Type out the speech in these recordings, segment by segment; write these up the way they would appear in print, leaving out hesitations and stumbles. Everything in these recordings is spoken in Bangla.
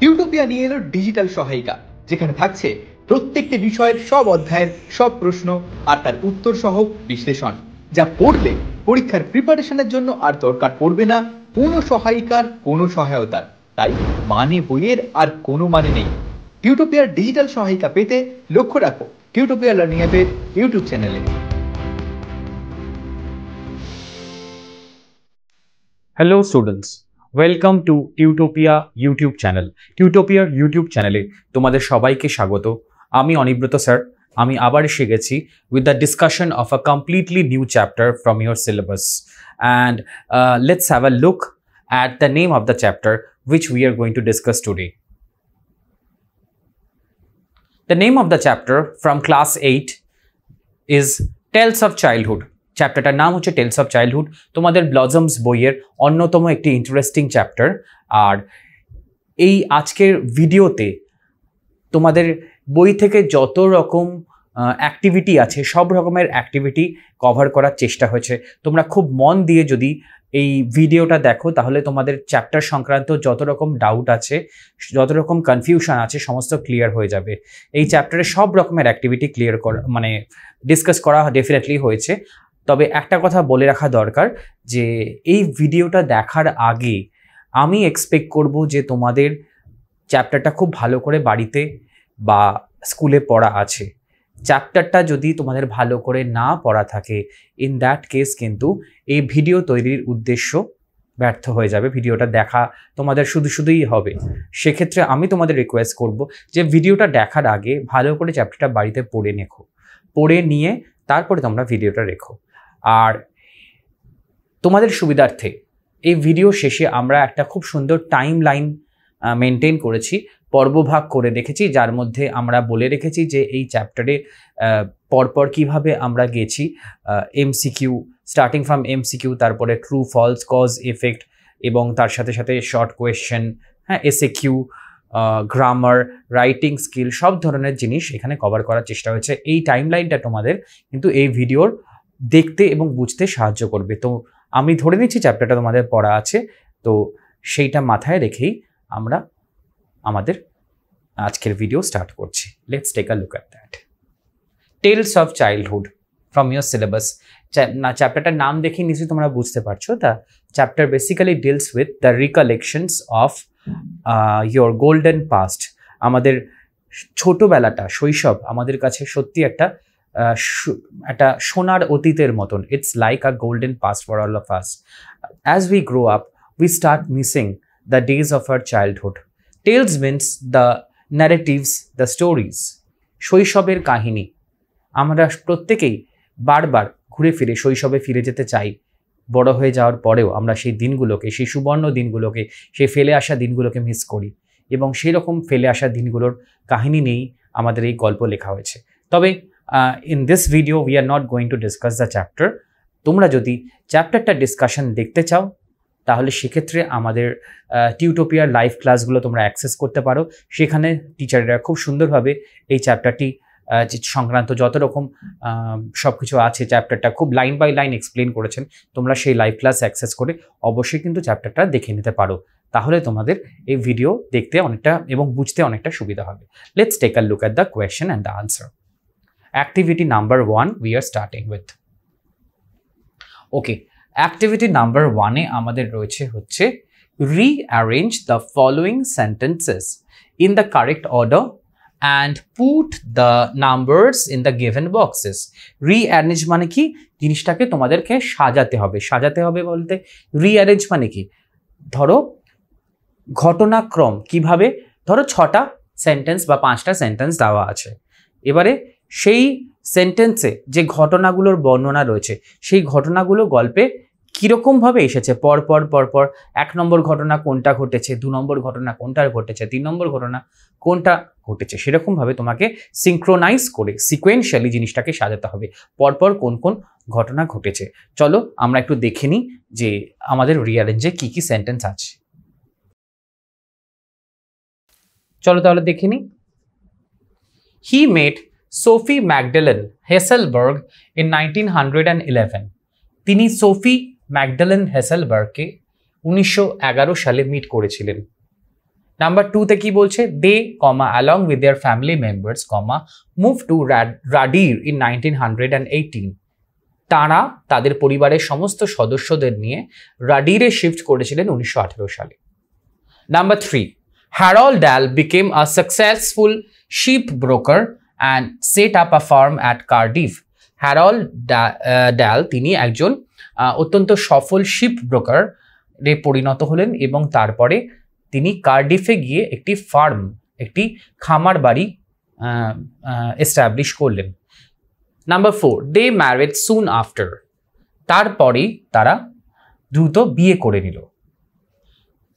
টিউটোপিয়া নিয়ে এলো ডিজিটাল সহায়িকা, যেখানে থাকছে প্রত্যেকটি বিষয়ের সব অধ্যায়ের সব প্রশ্ন আর তার উত্তর সহ বিশ্লেষণ, যা পড়লে পরীক্ষার প্রিপারেশনের জন্য আর দরকার পড়বে না কোনো সহায়িকার, কোনো সহায়তার। তাই মানে বইয়ের আর কোনো মানে নেই। টিউটোপিয়ার ডিজিটাল সহায়িকা পেতে লক্ষ্য রাখো টিউটোপিয়া লার্নিং অ্যাপের ইউটিউব চ্যানেলে। Hello students, welcome to Tutopia YouTube channel. Tutopia YouTube channel তোমাদের সবাইকে স্বাগত। আমি অনিব্রত স্যার। আমি আবার এসে গেছি with the discussion of a completely new chapter from your syllabus, and let's have a look at the name of the chapter which we are going to discuss today. The name of the chapter from class 8 is Tales of Childhood. চ্যাপ্টারটার নাম হচ্ছে টেলস অফ চাইল্ডহুড। তোমাদের ব্লজমস বইয়ের অন্যতম একটি ইন্টারেস্টিং চ্যাপ্টার। আর এই আজকের ভিডিওতে তোমাদের বই থেকে যত রকম অ্যাক্টিভিটি আছে সব রকমের অ্যাক্টিভিটি কভার করার চেষ্টা হয়েছে। তোমরা খুব মন দিয়ে যদি এই ভিডিওটা দেখো তাহলে তোমাদের চ্যাপ্টার সংক্রান্ত যত রকম ডাউট আছে, যত রকম কনফিউশন আছে, সমস্ত ক্লিয়ার হয়ে যাবে। এই চ্যাপ্টারে সব রকমের অ্যাক্টিভিটি ক্লিয়ার করা ডিসকাস করা ডেফিনেটলি হয়েছে। তবে একটা কথা বলে রাখা দরকার যে এই ভিডিওটা দেখার আগে আমি এক্সপেক্ট করব যে তোমাদের চ্যাপ্টারটা খুব ভালো করে বাড়িতে বা স্কুলে পড়া আছে। চ্যাপ্টারটা যদি তোমাদের ভালো করে না পড়া থাকে, ইন দ্যাট কেস কিন্তু এই ভিডিও তৈরির উদ্দেশ্য ব্যর্থ হয়ে যাবে। ভিডিওটা দেখা তোমাদের শুধুই হবে। সেক্ষেত্রে আমি তোমাদের রিকোয়েস্ট করব যে ভিডিওটা দেখার আগে ভালো করে চ্যাপ্টারটা বাড়িতে পড়ে নেখো, পড়ে নিয়ে তারপরে তোমরা ভিডিওটা রেখো। আর তোমাদের সুবিধার্থে এই ভিডিও শেষে আমরা একটা খুব সুন্দর টাইম লাইন মেনটেন করেছি, পর্বভাগ করে রেখেছি, যার মধ্যে আমরা বলে রেখেছি যে এই চ্যাপ্টারে পরপর কিভাবে আমরা গেছি। এমসিকিউ, স্টার্টিং ফ্রম এমসিকিউ, তারপরে ট্রু ফলস, কজ এফেক্ট, এবং তার সাথে সাথে শর্ট কোয়েশ্চেন, হ্যাঁ, এসএকিউ, গ্রামার, রাইটিং স্কিল, সব ধরনের জিনিস এখানে কভার করার চেষ্টা হয়েছে। এই টাইম লাইনটা তোমাদের কিন্তু এই ভিডিওর দেখতে এবং বুঝতে সাহায্য করবে। তো আমি ধরে নিচ্ছি চ্যাপ্টারটা তোমাদের পড়া আছে, তো সেইটা মাথায় রেখেই আমরা আমাদের আজকের ভিডিও স্টার্ট করছি। Let's take a look at that. Tales of childhood from your syllabus. চ্যাপ্টারটার নাম দেখে নিশ্চয়ই তোমরা বুঝতে পারছো। The chapter basically deals with the recollections of your golden past. আমাদের ছোটবেলাটা, শৈশব আমাদের কাছে সত্যি একটা সোনার অতীতের মতন। It's like a golden past for all of us. As we grow up we start missing the days of our childhood. Tales means the narratives, the stories. শৈশবের কাহিনী। আমরা প্রত্যেকেই বারবার ঘুরে ফিরে শৈশবে ফিরে যেতে চাই। বড় হয়ে যাওয়ার পরেও আমরা সেই দিনগুলোকে, সেই সুবর্ণ দিনগুলোকে, সেই ফেলে আসা দিনগুলোকে মিস করি, এবং সেই রকম ফেলে আসা দিনগুলোর কাহিনী নিয়েই আমাদের এই গল্প লেখা হয়েছে। তবে in this video we are not going to discuss the chapter. তোমরা যদি চ্যাপ্টারটা ডিসকাশন দেখতে চাও তাহলে সেক্ষেত্রে আমাদের টিউটোপিয়ার লাইভ ক্লাসগুলো তোমরা অ্যাক্সেস করতে পারো। সেখানে টিচাররা খুব সুন্দরভাবে এই চ্যাপ্টারটি সংক্রান্ত যত রকম সব কিছু আছে, চ্যাপ্টারটা খুব লাইন বাই লাইন এক্সপ্লেন করেছেন। তোমরা সেই লাইভ ক্লাস অ্যাক্সেস করে অবশ্যই কিন্তু চ্যাপ্টারটা দেখে নিতে পারো। তাহলে তোমাদের এই ভিডিও দেখতে অনেকটা এবং বুঝতে অনেকটা সুবিধা হবে। Let's take a look at the question and the answer. Activity number 1 we are starting with. Okay, activity number 1 এ আমাদের রয়েছে হচ্ছে rearrange the following sentences in the correct order and put the numbers in the given boxes. Rearrange মানে কি? জিনিসটাকে তোমাদেরকে সাজাতে হবে। সাজাতে হবে বলতে rearrange মানে কি? ধরো ঘটনাক্রম কিভাবে, ধরো 6টা সেন্টেন্স বা 5টা সেন্টেন্স দেওয়া আছে। এবারে সেই সেন্টেন্সে যে ঘটনাগুলোর বর্ণনা রয়েছে সেই ঘটনাগুলো গল্পে কীরকমভাবে এসেছে, পরপর 1 নম্বর ঘটনা কোনটা ঘটেছে, 2 নম্বর ঘটনা কোনটা ঘটেছে, 3 নম্বর ঘটনা কোনটা ঘটেছে, সেরকমভাবে তোমাকে সিঙ্ক্রোনাইজ করে সিকোয়েন্সিয়ালি জিনিসটাকে সাজাতে হবে, পরপর কোন কোন ঘটনা ঘটেছে। চলো আমরা একটু দেখে নিই যে আমাদের রিঅ্যারেঞ্জে কী কী সেন্টেন্স আছে। চলো তাহলে দেখে নিই। He met Sophie Magdalene Hesselberg in 1911. তিনি সোফি ম্যাগডালেন হেসেলবার্গকে 1911 সালে মিট করেছিলেন। নাম্বার 2 তে কি বলছে, they comma along with their family members comma move to Radyr in 1918। তারা তাদের পরিবারের সমস্ত সদস্যদের নিয়ে রাডিরে শিফট করেছিলেন 1918 সালে। Number 3, Harold Dahl became a successful ship broker and set up a firm at Cardiff. Harold Dahl তিনি একজন অত্যন্ত সফল শিপ ব্রোকারে পরিণত হলেন এবং তারপরে তিনি কার্ডিফে গিয়ে একটি ফার্ম, একটি খামার বাড়ি এস্টাবলিশ করলেন। নাম্বার 4, দে ম্যারিড সুন আফটার। তারপরেই তারা দ্রুত বিয়ে করে নিল।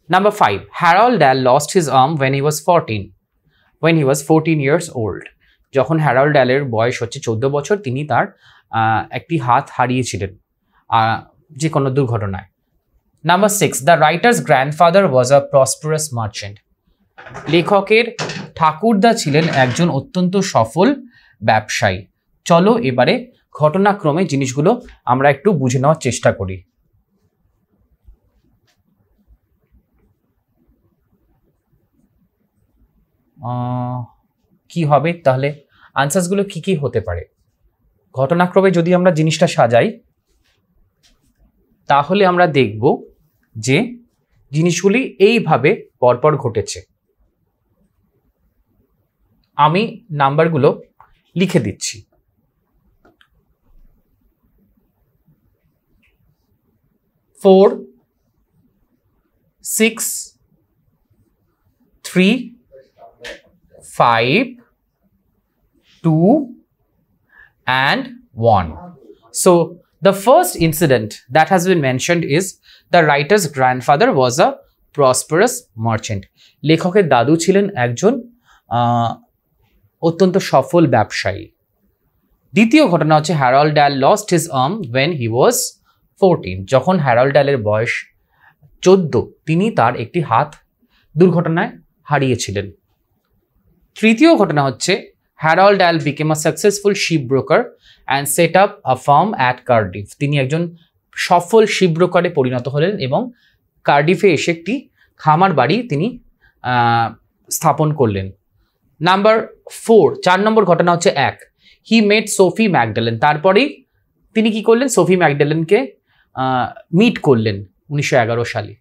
নাম্বার 5, হ্যারল্ড ডাল lost his arm when he was 14 years old। যখন হ্যারল্ড ডালের বয়স হচ্ছে 14 বছর, তিনি তার একটি হাত হারিয়েছিলেন যে কোনো দুর্ঘটনায়। Number 6, the writer's grandfather was a prosperous merchant. লেখকের ঠাকুরদা ছিলেন একজন অত্যন্ত সফল ব্যবসায়ী। চলো এবারে ঘটনাক্রমে জিনিসগুলো আমরা একটু বুঝে নেওয়ার চেষ্টা করি। কি হবে তাহলে, আনসারসগুলো কি কি হতে পারে? ঘটনাক্রমে যদি আমরা জিনিসটা সাজাই তাহলে আমরা দেখব যে জিনিসগুলি এইভাবে পরপর ঘটেছে। আমি নাম্বারগুলো লিখে দিচ্ছি। 4, 6, 3, 5, 2 and 1. So the first incident that has been mentioned is the writer's grandfather was a prosperous merchant. লেখকের দাদু ছিলেন একজন অত্যন্ত সফল ব্যবসায়ী। দ্বিতীয় ঘটনা হচ্ছে হ্যারল্ড ডাল lost his arm when he was 14। যখন হ্যারল্ড ডালের বয়স 14, তিনি তার একটি হাত দুর্ঘটনায় হারিয়েছিলেন। তৃতীয় ঘটনা হচ্ছে Harold Dahl became a successful ship broker and set up a firm at Cardiff. তিনি একজন সফল শিপ ব্রোকারে পরিণত হলেন এবং কার্ডিফে এসে একটি খামার বাড়ি তিনি স্থাপন করলেন। নাম্বার 4, 4 নম্বর ঘটনা হচ্ছে 1, হি মেট সোফি ম্যাকডেলেন। তারপরেই তিনি কি করলেন, সোফি ম্যাকডেলেনকে মিট করলেন 1911 সালে।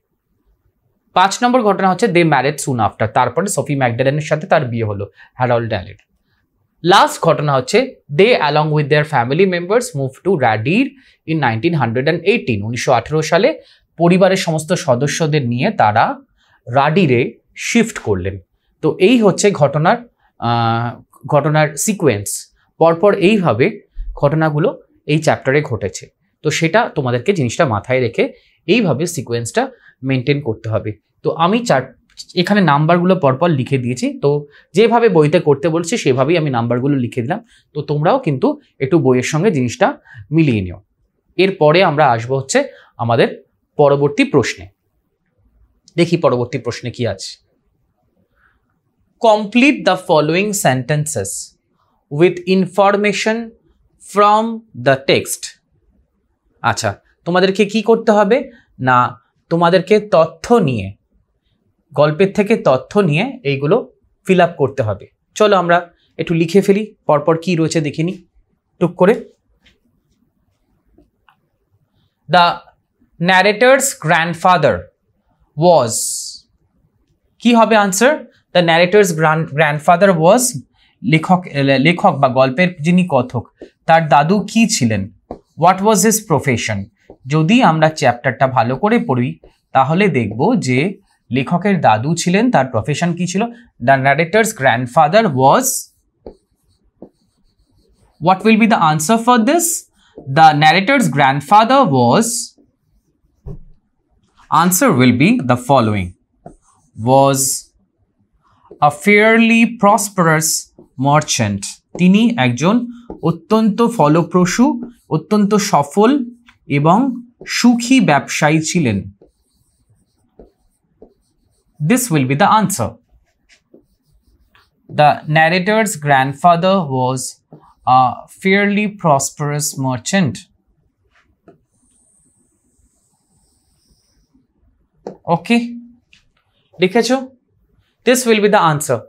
5 নম্বর ঘটনা হচ্ছে দে ম্যারিড সুন আফটার। তারপরে সোফি ম্যাকডেলেনের সাথে তার বিয়ে হলো হ্যারল্ড ডালের। লাস্ট ঘটনা হচ্ছে they along with their family members move to Radyr in 1918। 1918 সালে পরিবারের সমস্ত সদস্যদের নিয়ে তারা রাডিরে শিফট করলেন। তো এই হচ্ছে ঘটনার সিকোয়েন্স। পরপর এইভাবে ঘটনাগুলো এই চ্যাপ্টারে ঘটেছে। তো সেটা তোমাদেরকে জিনিসটা মাথায় রেখে এইভাবে সিকোয়েন্সটা মেনটেন করতে হবে। তো আমি এখানে নাম্বারগুলো পরপর লিখে দিয়েছি। তো যেভাবে বইতে করতে বলছি সেভাবেই আমি নাম্বারগুলো লিখে দিলাম। তো তোমরাও কিন্তু একটু বইয়ের সঙ্গে জিনিসটা মিলিয়ে নিও। এরপরে আমরা আসবো হচ্ছে আমাদের পরবর্তী প্রশ্নে। দেখি পরবর্তী প্রশ্নে কি আছে। Complete the following sentences with information from the text. আচ্ছা, তোমাদেরকে কি করতে হবে না, তোমাদেরকে তথ্য নিয়ে, গল্পের থেকে তথ্য নিয়ে এইগুলো ফিল আপ করতে হবে। চলো আমরা একটু লিখে ফেলি, পরপর কি রয়েছে দেখিনি টুক করে। দ্য ন্যারেটরস গ্র্যান্ডফাদার ওয়াজ, কি হবে আনসার? দ্য ন্যারেটরস গ্র্যান্ডফাদার ওয়াজ, লেখক বা গল্পের যিনি কথক তার দাদু কি ছিলেন? What was his profession? যদি আমরা চ্যাপ্টারটা ভালো করে পড়ি তাহলে দেখব যে লেখকের দাদু ছিলেন, তার প্রফেশন কি ছিল? The narrator's grandfather was, what will be the answer for this? The narrator's grandfather was, answer will be the following, was a fairly prosperous merchant. তিনি একজন অত্যন্ত ফলপ্রসূ, অত্যন্ত সফল এবং সুখী ব্যবসায়ী ছিলেন। This will be the answer. The narrator's grandfather was a fairly prosperous merchant. Okay, লিখেছো? This will be the answer.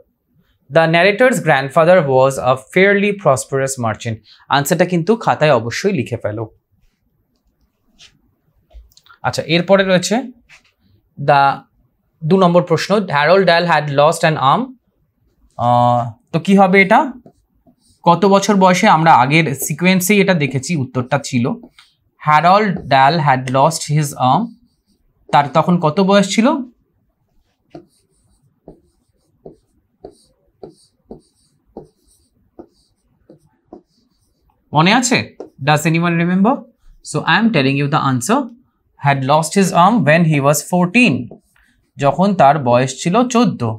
The narrator's grandfather was a fairly prosperous merchant. আনসারটা কিন্তু খাতায় অবশ্যই লিখে ফেলো। আচ্ছা, এরপরে রয়েছে দা 2 নম্বর প্রশ্ন, হ্যারল্ড ডাল হ্যাড লস্ট অ্যান আর্ম। তো কি হবে এটা? কত বছর বয়সে? আমরা আগের সিকোয়েন্সেই এটা দেখেছি, উত্তরটা ছিল হ্যারল্ড ডাল হ্যাড লস্ট হিজ আর্ম। তার তখন কত বয়স ছিল? মনে আছে? Does anyone remember? So I am telling you the answer. Had lost his arm when he was 14. যখন তার বয়স ছিল 14।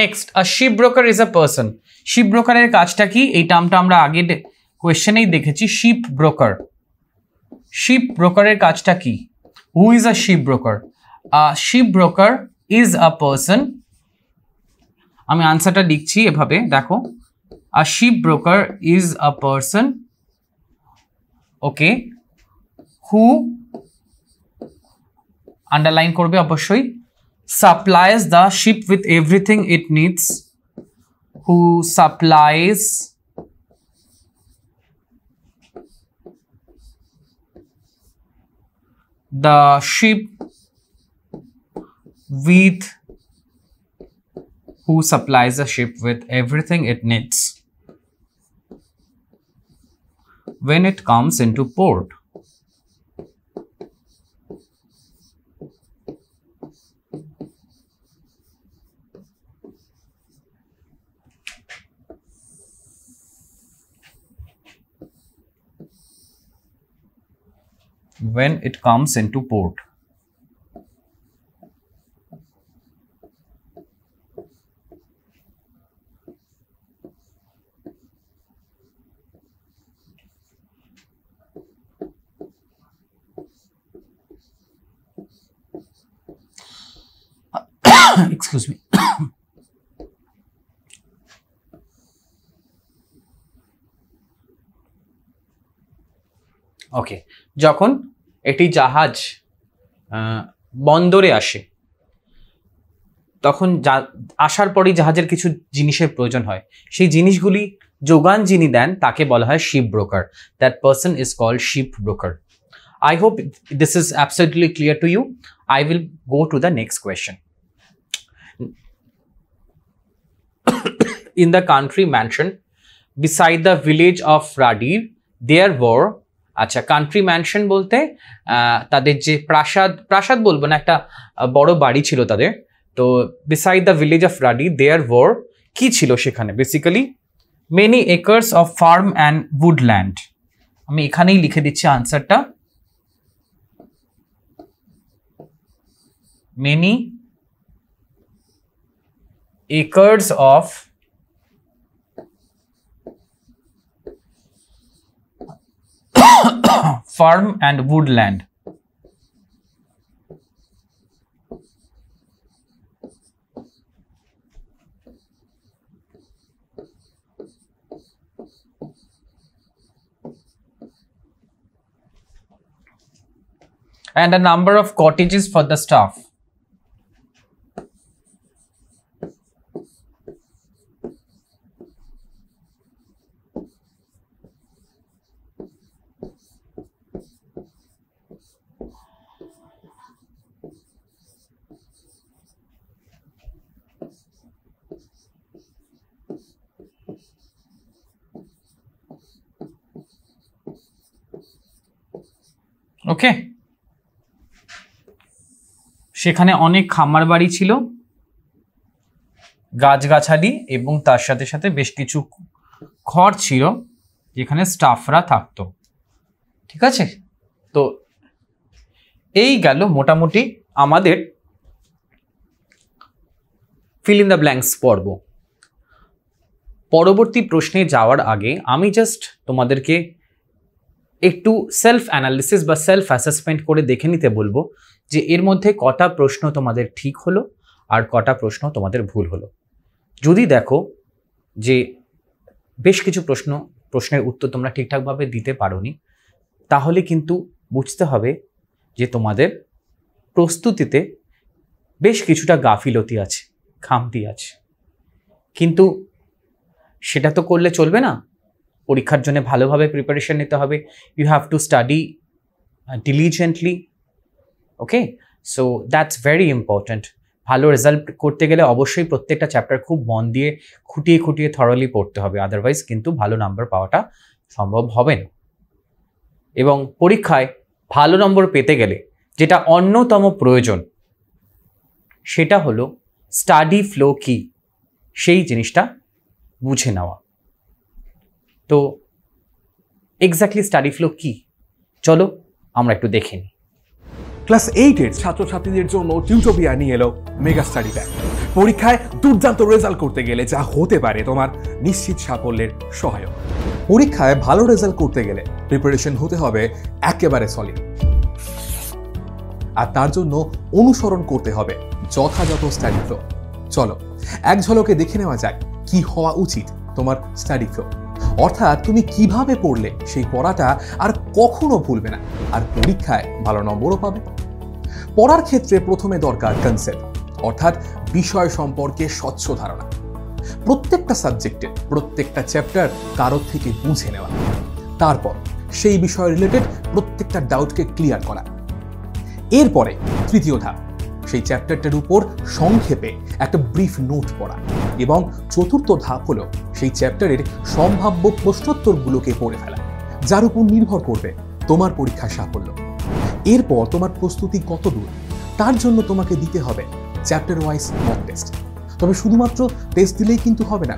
Next, a ship broker is a person. Ship ব্রোকারের কাজটা কি? এই টার্মটা আমরা আগের কোয়েশ্চেনেই দেখেছি। শিপ ব্রোকার, শিপ ব্রোকারের কাজটা কি? Who is a ship broker? A ship broker is a person, আমি আনসারটা লিখছি এভাবে, দেখো, a ship broker is a person, okay, who, underline করবে অবশ্যই, supplies the ship with everything it needs, who supplies the ship with everything it needs when it comes into port. When it comes into port. Excuse me. ওকে, যখন একটি জাহাজ বন্দরে আসে, তখন আসার পরেই জাহাজের কিছু জিনিসের প্রয়োজন হয়, সেই জিনিসগুলি যোগান যিনি দেন তাকে বলা হয় ship broker. That person is called ship broker. I hope this is absolutely clear to you. I will go to the next question. In the country mansion beside the village of Radir, there were, আচ্ছা, কান্ট্রি ম্যানশন বলতে তাদের যে প্রাসাদ বলবো না, একটা বড় বাড়ি ছিল তাদের। তো beside the village of Radyr there were, কি ছিল সেখানে? Basically many acres of farm and woodland. আমি এখানেই লিখে দিচ্ছি আনসারটা, many acres of farm and woodland. And a number of cottages for the staff. ওকে, সেখানে অনেক খামার বাড়ি ছিল, গাছগাছালি, এবং তার সাথে সাথে বেশ কিছু ঘর ছিল যেখানে স্টাফরা থাকতো। ঠিক আছে, তো এই গেল মোটামুটি আমাদের ফিল ইন দ্য ব্ল্যাঙ্কস পর্ব। পরবর্তী প্রশ্নে যাওয়ার আগে আমি জাস্ট তোমাদেরকে একটু সেলফ অ্যানালিসিস বা সেলফ অ্যাসেসমেন্ট করে দেখে নিতে বলবো যে এর মধ্যে কটা প্রশ্ন তোমাদের ঠিক হলো আর কটা প্রশ্ন তোমাদের ভুল হলো। যদি দেখো যে বেশ কিছু প্রশ্নের উত্তর তোমরা ঠিকঠাকভাবে দিতে পারোনি, তাহলে কিন্তু বুঝতে হবে যে তোমাদের প্রস্তুতিতে বেশ কিছুটা গাফিলতি আছে, খামতি আছে। কিন্তু সেটা তো করলে চলবে না, পরীক্ষার জন্য ভালোভাবে প্রিপারেশন নিতে হবে। You have to study diligently, okay? So that's very important. ভালো রেজাল্ট করতে গেলে অবশ্যই প্রত্যেকটা চ্যাপ্টার খুব মন দিয়ে খুঁটিয়ে খুঁটিয়ে থরলি পড়তে হবে, আদারওয়াইজ কিন্তু ভালো নাম্বার পাওয়াটা সম্ভব হবে না। এবং পরীক্ষায় ভালো নম্বর পেতে গেলে যেটা অন্যতম প্রয়োজন সেটা হলো স্টাডি ফ্লো কি, সেই জিনিসটা বুঝে নেওয়া। তো এক্স্যাক্টলি স্টাডি ফ্লো কি, চলো আমরা একটু দেখে নিই। ক্লাস 8-এর ছাত্রছাত্রীদের জন্য টিউটোপিয়া নিয়ে এলো মেগা স্টাডি প্যাক। পরীক্ষায় দুর্দান্ত রেজাল্ট করতে গেলে যা হতে পারে তোমার নিশ্চিত সাফল্যের সহায়ক। পরীক্ষায় ভালো রেজাল্ট করতে গেলে প্রিপারেশন হতে হবে একেবারে সলিড, আর তার জন্য অনুসরণ করতে হবে যথাযথ স্টাডি ফ্লো। চলো এক ঝলকে দেখে নেওয়া যায় কি হওয়া উচিত তোমার স্টাডি ফ্লো, অর্থাৎ তুমি কিভাবে পড়লে সেই পড়াটা আর কখনো ভুলবে না, আর পরীক্ষায় ভালো নম্বরও পাবে। পড়ার ক্ষেত্রে প্রথমে দরকার কনসেপ্ট, অর্থাৎ বিষয় সম্পর্কে স্বচ্ছ ধারণা। প্রত্যেকটা সাবজেক্টে প্রত্যেকটা চ্যাপ্টার কারোর থেকে বুঝে নেওয়া, তারপর সেই বিষয় রিলেটেড প্রত্যেকটা ডাউটকে ক্লিয়ার করা। এরপরে তৃতীয় ধাপ, সেই চ্যাপ্টারটার উপর সংক্ষেপে একটা ব্রিফ নোট পড়া, এবং চতুর্থ ধাপ হলো সেই চ্যাপ্টারের সম্ভাব্য প্রশ্নোত্তরগুলোকে পড়ে ফেলা, যার উপর নির্ভর করবে তোমার পরীক্ষার সাফল্য। এরপর তোমার প্রস্তুতি কত দূর তার জন্য তোমাকে দিতে হবে চ্যাপ্টার ওয়াইজ মক টেস্ট। তবে শুধুমাত্র টেস্ট দিলেই কিন্তু হবে না,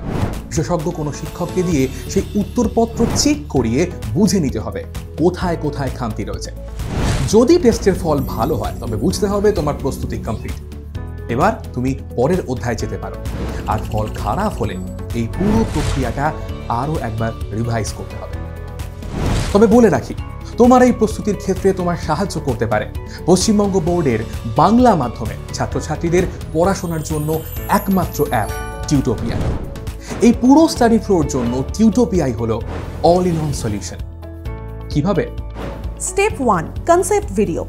বিশেষজ্ঞ কোনো শিক্ষককে দিয়ে সেই উত্তরপত্র চেক করিয়ে বুঝে নিতে হবে কোথায় কোথায় খামতি রয়েছে। যদি টেস্টের ফল ভালো হয় তবে বুঝতে হবে তোমার প্রস্তুতি কমপ্লিট, এবার তুমি পরের অধ্যায়ে যেতে পারো। আর ফল খারাপ হলে এই পুরো প্রক্রিয়াটা আরও একবার রিভাইজ করতে হবে। তবে বলে রাখি, তোমার এই প্রস্তুতির ক্ষেত্রে তোমার সাহায্য করতে পারে পশ্চিমবঙ্গ বোর্ডের বাংলা মাধ্যমে ছাত্রছাত্রীদের পড়াশোনার জন্য একমাত্র অ্যাপ টিউটোপিয়া। এই পুরো স্টাডি ফ্লোর জন্য টিউটোপিয়াই হলো অল ইন ওয়ান সলিউশন। কিভাবে? Step 1, concept video.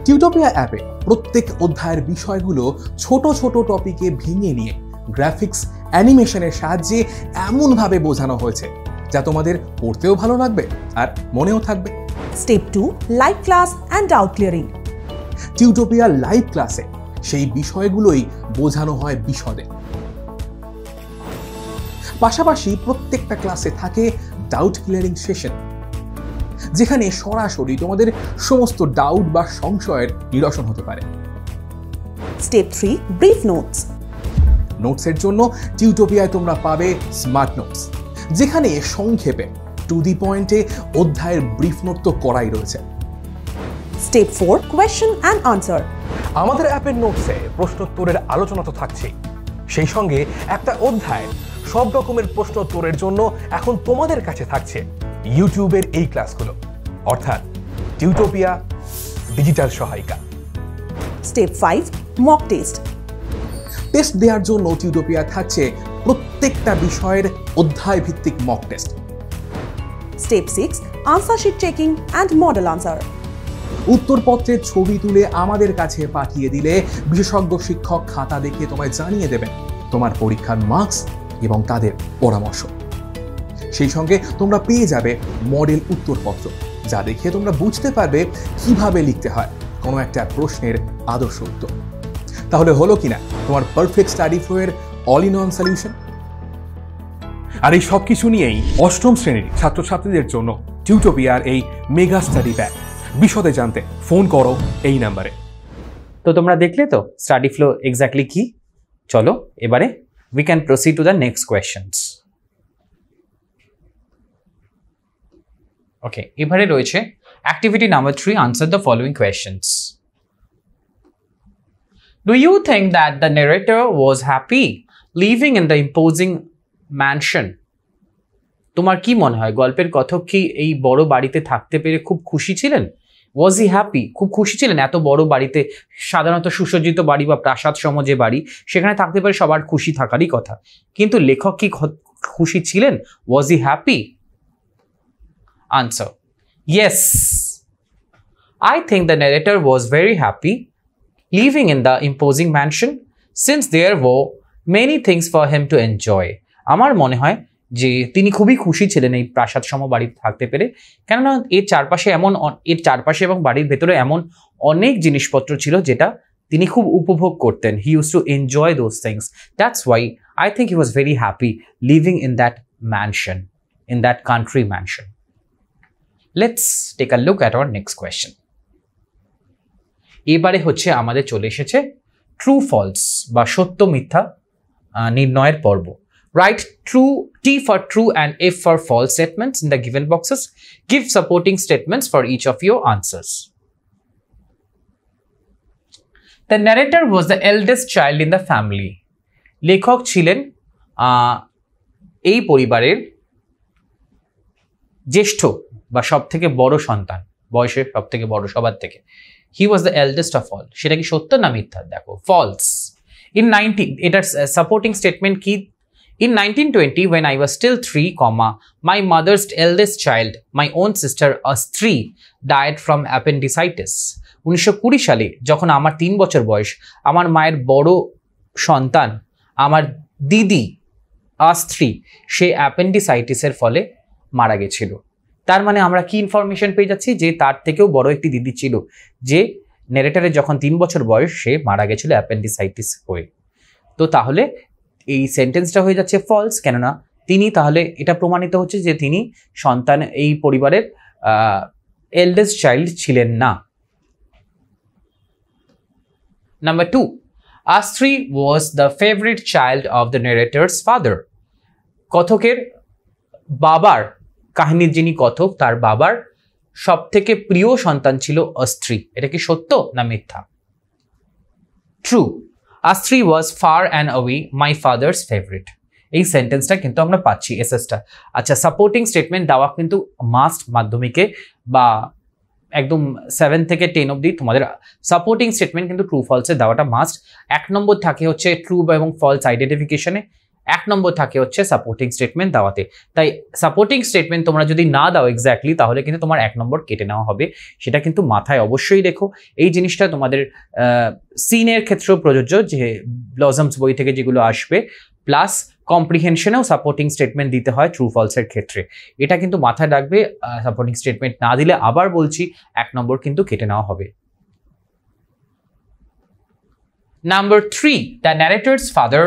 টিউটোপিয়া অ্যাপে প্রত্যেক অধ্যায়ের বিষয়গুলো ছোট ছোট টপিকে ভেঙে নিয়ে গ্রাফিক্স অ্যানিমেশনের সাহায্যে এমনভাবে বোঝানো হয়েছে যা তোমাদের পড়তেও ভালো লাগবে আর মনেও থাকবে। Step 2, live class and doubt clearing. Tutopia live ক্লাসে সেই বিষয়গুলোই বোঝানো হয় বিশদে। পাশাপাশি প্রত্যেকটা ক্লাসে থাকে ডাউট ক্লিয়ারিং সেশন, যেখানে সরাসরি তোমাদের সমস্ত ডাউট বা সংশয়ের নিরসন হতে পারে। Step 3, brief notes. নোটসের জন্য টিউটোপিয়ায় তোমরা পাবে স্মার্ট নোটস, যেখানে সংক্ষেপে টু দি পয়েন্টে অধ্যায়ের ব্রিফ নোট তো করাই রয়েছে। Step 4, question and answer. আমাদের অ্যাপের নোটসে প্রশ্নোত্তরের আলোচনা তো থাকছেই, সেই সঙ্গে একটা অধ্যায়ের সব রকমের প্রশ্নোত্তরের জন্য এখন তোমাদের কাছে থাকছে ইউটিউবের এই ক্লাসগুলো, অর্থাৎ টিউটোপিয়া ডিজিটাল সহায়িকা। Step 5, mock test. টেস্ট দেওয়ার জন্য টিউটোপিয়া থাকছে প্রত্যেকটা বিষয়ের অধ্যায় ভিত্তিক mock test. Step 6, answer sheet checking and model answer. উত্তরপত্রের ছবি তুলে আমাদের কাছে পাঠিয়ে দিলে বিশেষজ্ঞ শিক্ষক খাতা দেখে তোমায় জানিয়ে দেবেন তোমার পরীক্ষার মার্কস এবং তাদের পরামর্শ। সেই সঙ্গে তোমরা পেয়ে যাবে মডেল উত্তরপত্র, যা দেখে তোমরা বুঝতে পারবে কিভাবে লিখতে হয় কোনো একটা প্রশ্নের আদর্শ উত্তর। তাহলে হলো কিনা তোমার পারফেক্ট স্টাডি ফ্লো এর অল ইন ওয়ান সলিউশন। আর এই সব কিছু নিয়েই অষ্টম শ্রেণীর ছাত্রছাত্রীদের জন্য টিউটোপিয়ার এই মেগা স্টাডি প্যাক। বিশদে জানতে ফোন করো এই নাম্বারে। তো তোমরা দেখলে তো স্টাডি ফ্লো এক্স্যাক্টলি কি। চলো এবারে we can proceed to the next questions. Okay, এবারে রয়েছে activity number 3, answer the following questions. Do you think that the narrator was happy living in the imposing mansion? তোমার কি মনে হয় গল্পের কথক কি এই বড় বাড়িতে থাকতে পেরে খুব খুশি ছিলেন? ওয়াজ হি হ্যাপি, খুব খুশি ছিলেন এত বড় বাড়িতে, সাধারণত সুসজ্জিত বাড়ি বা প্রাসাদ সম যে বাড়ি সেখানে থাকতে পারে সবার খুশি থাকারই কথা, কিন্তু লেখক কি খুশি ছিলেন? Was he happy? Answer yes, I think the narrator was very happy living in the imposing mansion since there were many things for him to enjoy. আমার মনে হয় যে তিনি খুবই খুশি ছিলেন এই প্রাসাদ সম বাড়িতে থাকতে পেরে, কেননা এর চারপাশে এবং বাড়ির ভেতরে এমন অনেক জিনিসপত্র ছিল যেটা তিনি খুব উপভোগ করতেন. He used to enjoy those things. That's why I think he was very happy living in that mansion, in that country mansion. Let's take a look at our next question. এবারে হচ্ছে আমাদের চলে এসেছে ট্রু ফলস বা সত্য মিথ্যা নির্ণয়ের পর্ব. Write true, T for true and F for false statements in the given boxes. Give supporting statements for each of your answers. The narrator was the eldest child in the family. লেখক ছিলেন এই পরিবারের জ্যেষ্ঠ বা সব থেকে বড় সন্তান, বয়সে সব থেকে বড় সবার থেকে. He was the eldest of all. সেটা কি সত্য না মিথ্যা? দেখো, false. In 19, এটার সাপোর্টিং স্টেটমেন্ট কি? In 1920, when I was still 3, my mother's eldest child, my own sister, a স্ত্রী, died from appendicitis. 1920 সালে যখন আমার 3 বছর বয়স, আমার মায়ের বড় সন্তান, আমার দিদি, স্ত্রী, সে অ্যাপেন্ডিসাইটিসের ফলে মারা গেছিল. তার মানে আমরা কি ইনফরমেশন পেয়ে যাচ্ছি? যে তার থেকেও বড় একটি দিদি ছিল, যে ন্যারেটরের যখন 3 বছর বয়স সে মারা গেছিল অ্যাপেন্ডিসাইটিস হয়ে. তো তাহলে এই সেন্টেন্সটা হয়ে যাচ্ছে ফলস, কেননা তিনি, তাহলে এটা প্রমাণিত হচ্ছে যে তিনি সন্তান, এই পরিবারের এল্ডেস্ট চাইল্ড ছিলেন না. Number 2, Astri was the favorite child of the narrator's father. কথকের বাবার, কাহিনীর যিনি কথক তার বাবার সব থেকে প্রিয় সন্তান ছিল অস্ত্রী. এটা কি সত্য না মিথ্যা? True. Astri was far and away my father's favorite. এই সেন্টেন্সটা কিন্তু আমরা পাচ্ছি এসএসটা. আচ্ছা, সাপোর্টিং স্টেটমেন্ট দেওয়া কিন্তু মাস্ট মাধ্যমিকে বা একদম 7 থেকে 10 অবধি তোমাদের সাপোর্টিং স্টেটমেন্ট কিন্তু ট্রু ফলসে দেওয়াটা মাস্ট. 1 নম্বর থাকে হচ্ছে ট্রু এবং ফলস আইডেন্টিফিকেশনে, 1 নম্বর থাকে হচ্ছে সাপোর্টিং স্টেটমেন্ট দেওয়াতে. তাই সাপোর্টিং স্টেটমেন্ট তোমরা যদি না দাও এক্স্যাক্টলি, তাহলে কিন্তু তোমার 1 নম্বর কেটে নেওয়া হবে. সেটা কিন্তু মাথায় অবশ্যই রেখো. এই জিনিসটা তোমাদের সিনের ক্ষেত্রেও প্রযোজ্য, যে ব্লজমস বই থেকে যেগুলো আসবে, প্লাস কম্প্রিহেনশনেও সাপোর্টিং স্টেটমেন্ট দিতে হয় ট্রু ফলসের ক্ষেত্রে. এটা কিন্তু মাথায় রাখবে. সাপোর্টিং স্টেটমেন্ট না দিলে, আবার বলছি, 1 নম্বর কিন্তু কেটে নেওয়া হবে. Number 3, the narrator's father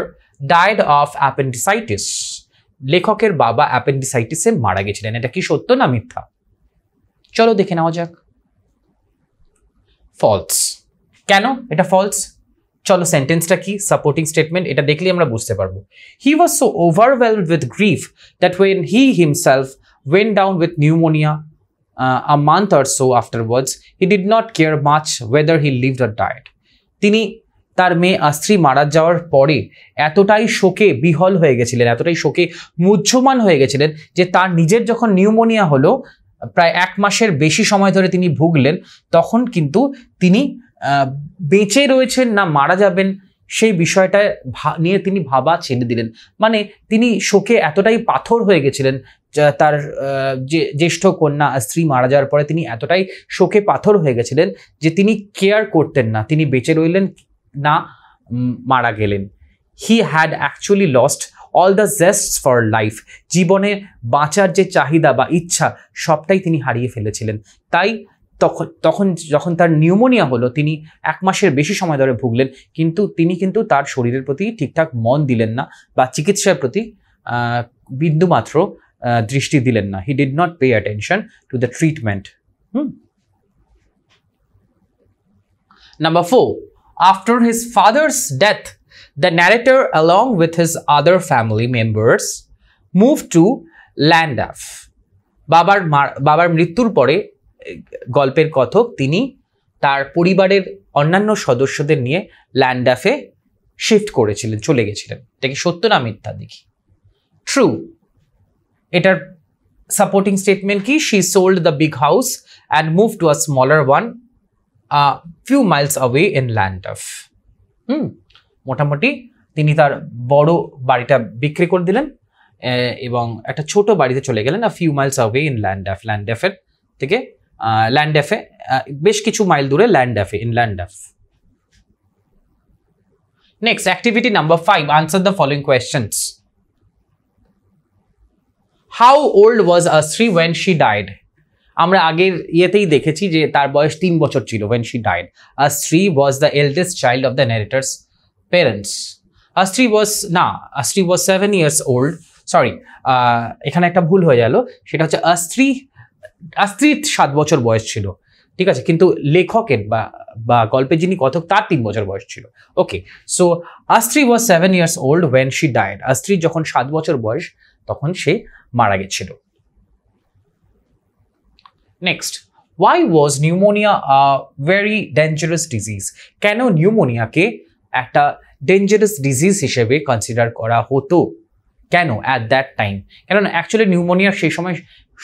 died of appendicitis. লেখকের বাবা অ্যাপেন্ডিসাইটিসে মারা গেছিলেন. এটা কি সত্য না মিথ্যা? চলো দেখে নেওয়া যাক. ফলস. কেন এটা ফলস? চলো সেন্টেন্সটা কি, সাপোর্টিং স্টেটমেন্ট, এটা দেখলেই আমরা বুঝতে পারবো. He was so overwhelmed with grief that when he himself went down with pneumonia a month or so afterwards, he did not care much whether he lived or died. তিনি তার মেয়ে স্ত্রী মারা যাওয়ার পরে এতটাই শোকে বিহল হয়ে গেছিলেন, এতটাই শোকে মুহ্যমান হয়ে গেছিলেন, যে তার নিজের যখন নিউমোনিয়া হলো, প্রায় 1 মাসের বেশি সময় ধরে তিনি ভুগলেন, তখন কিন্তু তিনি বেঁচে রয়েছেন না মারা যাবেন সেই বিষয়টা নিয়ে তিনি ভাবা ছেড়ে দিলেন. মানে তিনি শোকে এতটাই পাথর হয়ে গেছিলেন, তার যে জ্যেষ্ঠ কন্যা স্ত্রী মারা যাওয়ার পরে তিনি এতটাই শোকে পাথর হয়ে গেছিলেন যে তিনি কেয়ার করতেন না, তিনি বেঁচে রইলেন না মারা গেলেন. He had actually lost all the zests for life. জীবনে বাঁচার যে চাহিদা বা ইচ্ছা সবটাই তিনি হারিয়ে ফেলেছিলেন. তাই তখন যখন তার নিউমোনিয়া হলো, তিনি 1 মাসের বেশি সময় ধরে ভুগলেন, কিন্তু তিনি কিন্তু তার শরীরের প্রতি ঠিকঠাক মন দিলেন না বা চিকিৎসার প্রতি বিন্দুমাত্র দৃষ্টি দিলেন না. He did not pay attention to the treatment. Number 4, after his father's death, the narrator along with his other family members moved to Llandaff. বাবার মৃত্যুর পরে গল্পের কথক তিনি তার পরিবারের অন্যান্য সদস্যদের নিয়ে ল্যান্ডাফে শিফট করেছিলেন, চলে গেছিলেন. এটা কি সত্য না মিথ্যা দেখি? ট্রু. এটার সাপোর্টিং স্টেটমেন্ট কি, she sold the big house and move to a smaller one few miles away in Llandaff. মোটামুটি তিনি তার বড় বাড়িটা বিক্রি করে দিলেন এবং একটা ছোট বাড়িতে চলে গেলেন a few miles away in Llandaff. ল্যান্ডফের থেকে ল্যান্ডফে বেশ কিছু মাইল দূরে ল্যান্ডফে, in Llandaff. Next, activity number 5. Answer the following questions. How old was Astri when she died? আমরা আগের ইয়েতেই দেখেছি যে তার বয়স 3 বছর ছিল when she died. Astri was the eldest child of the narrator's parents. Astri was 7 years old. Sorry, এখানে একটা ভুল হয়ে গেল, সেটা হচ্ছে আস্ত্রির 7 বছর বয়স ছিল, ঠিক আছে, কিন্তু লেখকের বা গল্পে যিনি কথক তার 3 বছর বয়স ছিল। Okay, so Astri was 7 years old when she died. Astri যখন 7 বছর বয়স তখন সে মারা গেছিল। Next, why was pneumonia a very dangerous disease? কেন নিউমোনিয়াকে একটা ডেঞ্জারাস ডিজিজ হিসেবে কনসিডার করা হতো? কেন অ্যাট দ্যাট টাইম? কেননা অ্যাকচুয়ালি নিউমোনিয়ার সেই সময়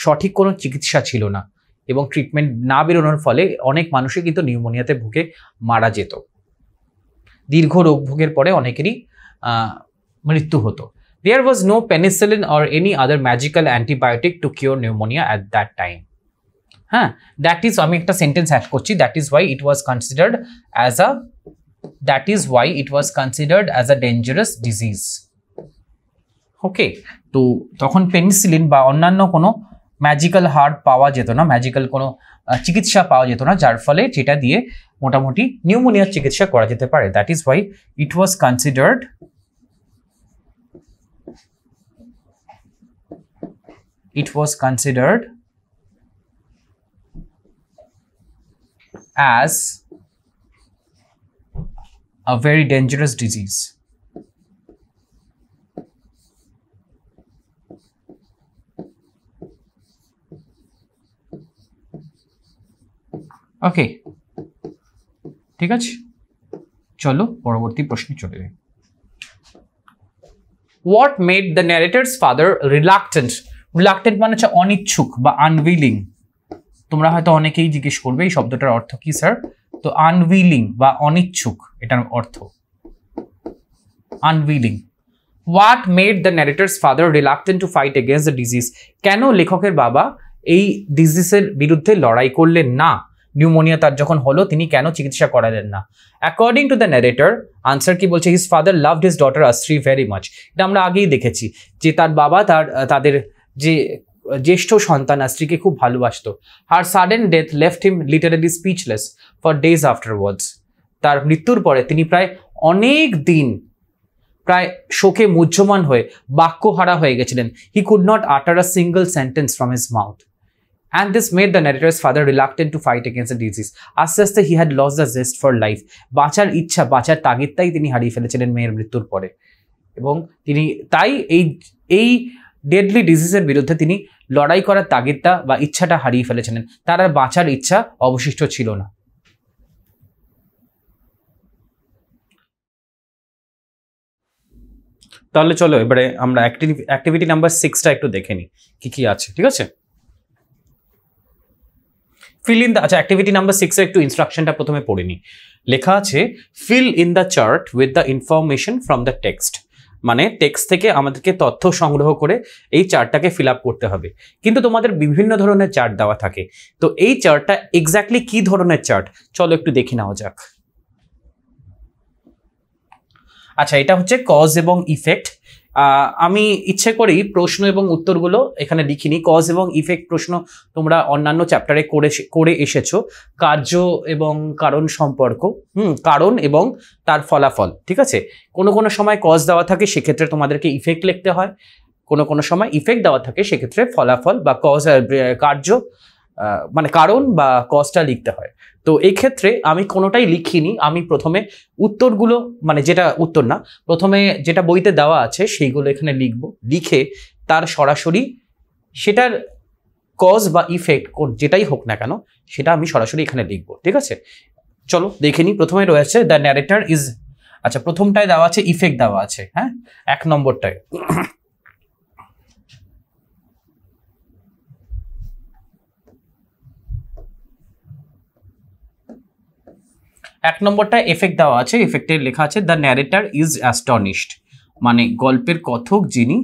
সঠিক কোনো চিকিৎসা ছিল না এবং ট্রিটমেন্ট না বেরোনোর ফলে অনেক মানুষই কিন্তু নিউমোনিয়াতে ভুগে মারা যেত। দীর্ঘ রোগ ভোগের পরে অনেকেরই মৃত্যু হতো। There was no penicillin or any other magical antibiotic to cure pneumonia at that time. হ্যাঁ, দ্যাট ইজ, আমি একটা সেন্টেন্স অ্যাড করছি, that is why it was considered as a dangerous disease. Okay, তো তখন পেনিসিলিন বা অন্যান্য কোনো ম্যাজিক্যাল হার্ব পাওয়া যেত না, ম্যাজিক্যাল কোনো চিকিৎসা পাওয়া যেত না, যার ফলে যেটা দিয়ে মোটামুটি নিউমোনিয়ার চিকিৎসা করা যেতে পারে। That is why it was considered as a very dangerous disease. ওকে, ঠিক আছে, চলো পরবর্তী প্রশ্নে চলে যাই। What made the narrator's father reluctant? Reluctant মানে হচ্ছে অনিচ্ছুক বা আনউইলিং। তোমরা হয়তো অনেকেই জিজ্ঞেস করবে এই শব্দটার অর্থ কি স্যার? তো আনউইলিং বা অনিচ্ছুক, এটার অর্থ unwilling. What made the narrator's father reluctant to fight against the disease? কেন লেখকের বাবা এই ডিজিজের বিরুদ্ধে লড়াই করলেন না? নিউমোনিয়া তার যখন হলো তিনি কেন চিকিৎসা করালেন না? According to the narrator, answer কি বলছে? His father loved his daughter Astri very much. এটা আমরা আগেই দেখেছি যে তার বাবা তাদের যে জ্যেষ্ঠ সন্তান আস্ত্রিকে খুব ভালোবাসতো। Her sudden death left him literally speechless for days afterwards. তার মৃত্যুর পরে তিনি প্রায় অনেক দিন প্রায় শোকে মুহ্যমান হয়ে বাক্যহারা হয়ে গেছিলেন। হি কুড নট আটার আ single sentence from his mouth. And this made the narrator's father reluctant to fight against the disease. আস্তে আস্তে he had lost the zest for life. বাঁচার ইচ্ছা, বাঁচার তাগিদটাই তিনি হারিয়ে ফেলেছিলেন মেয়ের মৃত্যুর পরে, এবং তিনি তাই এই ডেডলি ডিজিজের বিরুদ্ধে তিনি লড়াই করার তাগিদটা বা ইচ্ছাটা হারিয়ে ফেলেছিলেন। তার আর বাঁচার ইচ্ছা অবশিষ্ট ছিল না। তাহলে চলো এবারে আমরা অ্যাক্টিভিটি নাম্বার 6টা একটু দেখে নিই কি কি আছে, ঠিক আছে? ফিল ইন দ্য, আচ্ছা অ্যাক্টিভিটি নাম্বার 6 এর একটু ইনস্ট্রাকশনটা প্রথমে পড়ে নিই। লেখা আছে fill in the chart with the information from the text. মানে টেক্সট থেকে আমাদেরকে তথ্য সংগ্রহ করে এই চার্টটাকে ফিল আপ করতে হবে। কিন্তু তোমাদের বিভিন্ন ধরনের চার্ট দেওয়া থাকে, তো এই চার্টটা এক্স্যাক্টলি কি ধরনের চার্ট চলো একটু দেখে নেওয়া যাক। আচ্ছা, এটা হচ্ছে কজ এবং ইফেক্ট। আমি ইচ্ছে করেই প্রশ্ন এবং উত্তরগুলো এখানে লিখিনি। কজ এবং ইফেক্ট প্রশ্ন তোমরা অন্যান্য চ্যাপ্টারে করে এসেছো। কার্য এবং কারণ সম্পর্ক, কারণ এবং তার ফলাফল, ঠিক আছে? কোনো সময় কজ দেওয়া থাকে, সেক্ষেত্রে তোমাদেরকে ইফেক্ট লিখতে হয়। কোনো সময় ইফেক্ট দেওয়া থাকে, সেক্ষেত্রে ফলাফল বা কজ, কার্য মানে কারণ বা কজটা লিখতে হয়। তো এই ক্ষেত্রে আমি কোনোটাই লিখিনি। আমি প্রথমে উত্তরগুলো, মানে যেটা উত্তর না, প্রথমে যেটা বইতে দেওয়া আছে সেইগুলো এখানে লিখবো। লিখে তার সরাসরি সেটার কজ বা ইফেক্ট যেটাই হোক না কেন সেটা আমি সরাসরি এখানে লিখবো, ঠিক আছে? চলো দেখে নিই। প্রথমে রয়েছে দ্য ন্যারেটর ইজ, আচ্ছা প্রথমটায় দেওয়া আছে ইফেক্ট দেওয়া আছে, হ্যাঁ 1 নম্বরটায়। এক নম্বরটা এফেক্ট দেওয়া আছে, এফেক্টে লেখা আছে দ্য ন্যারেটার ইজ অ্যাস্টনিশড, মানে গল্পের কথক যিনি,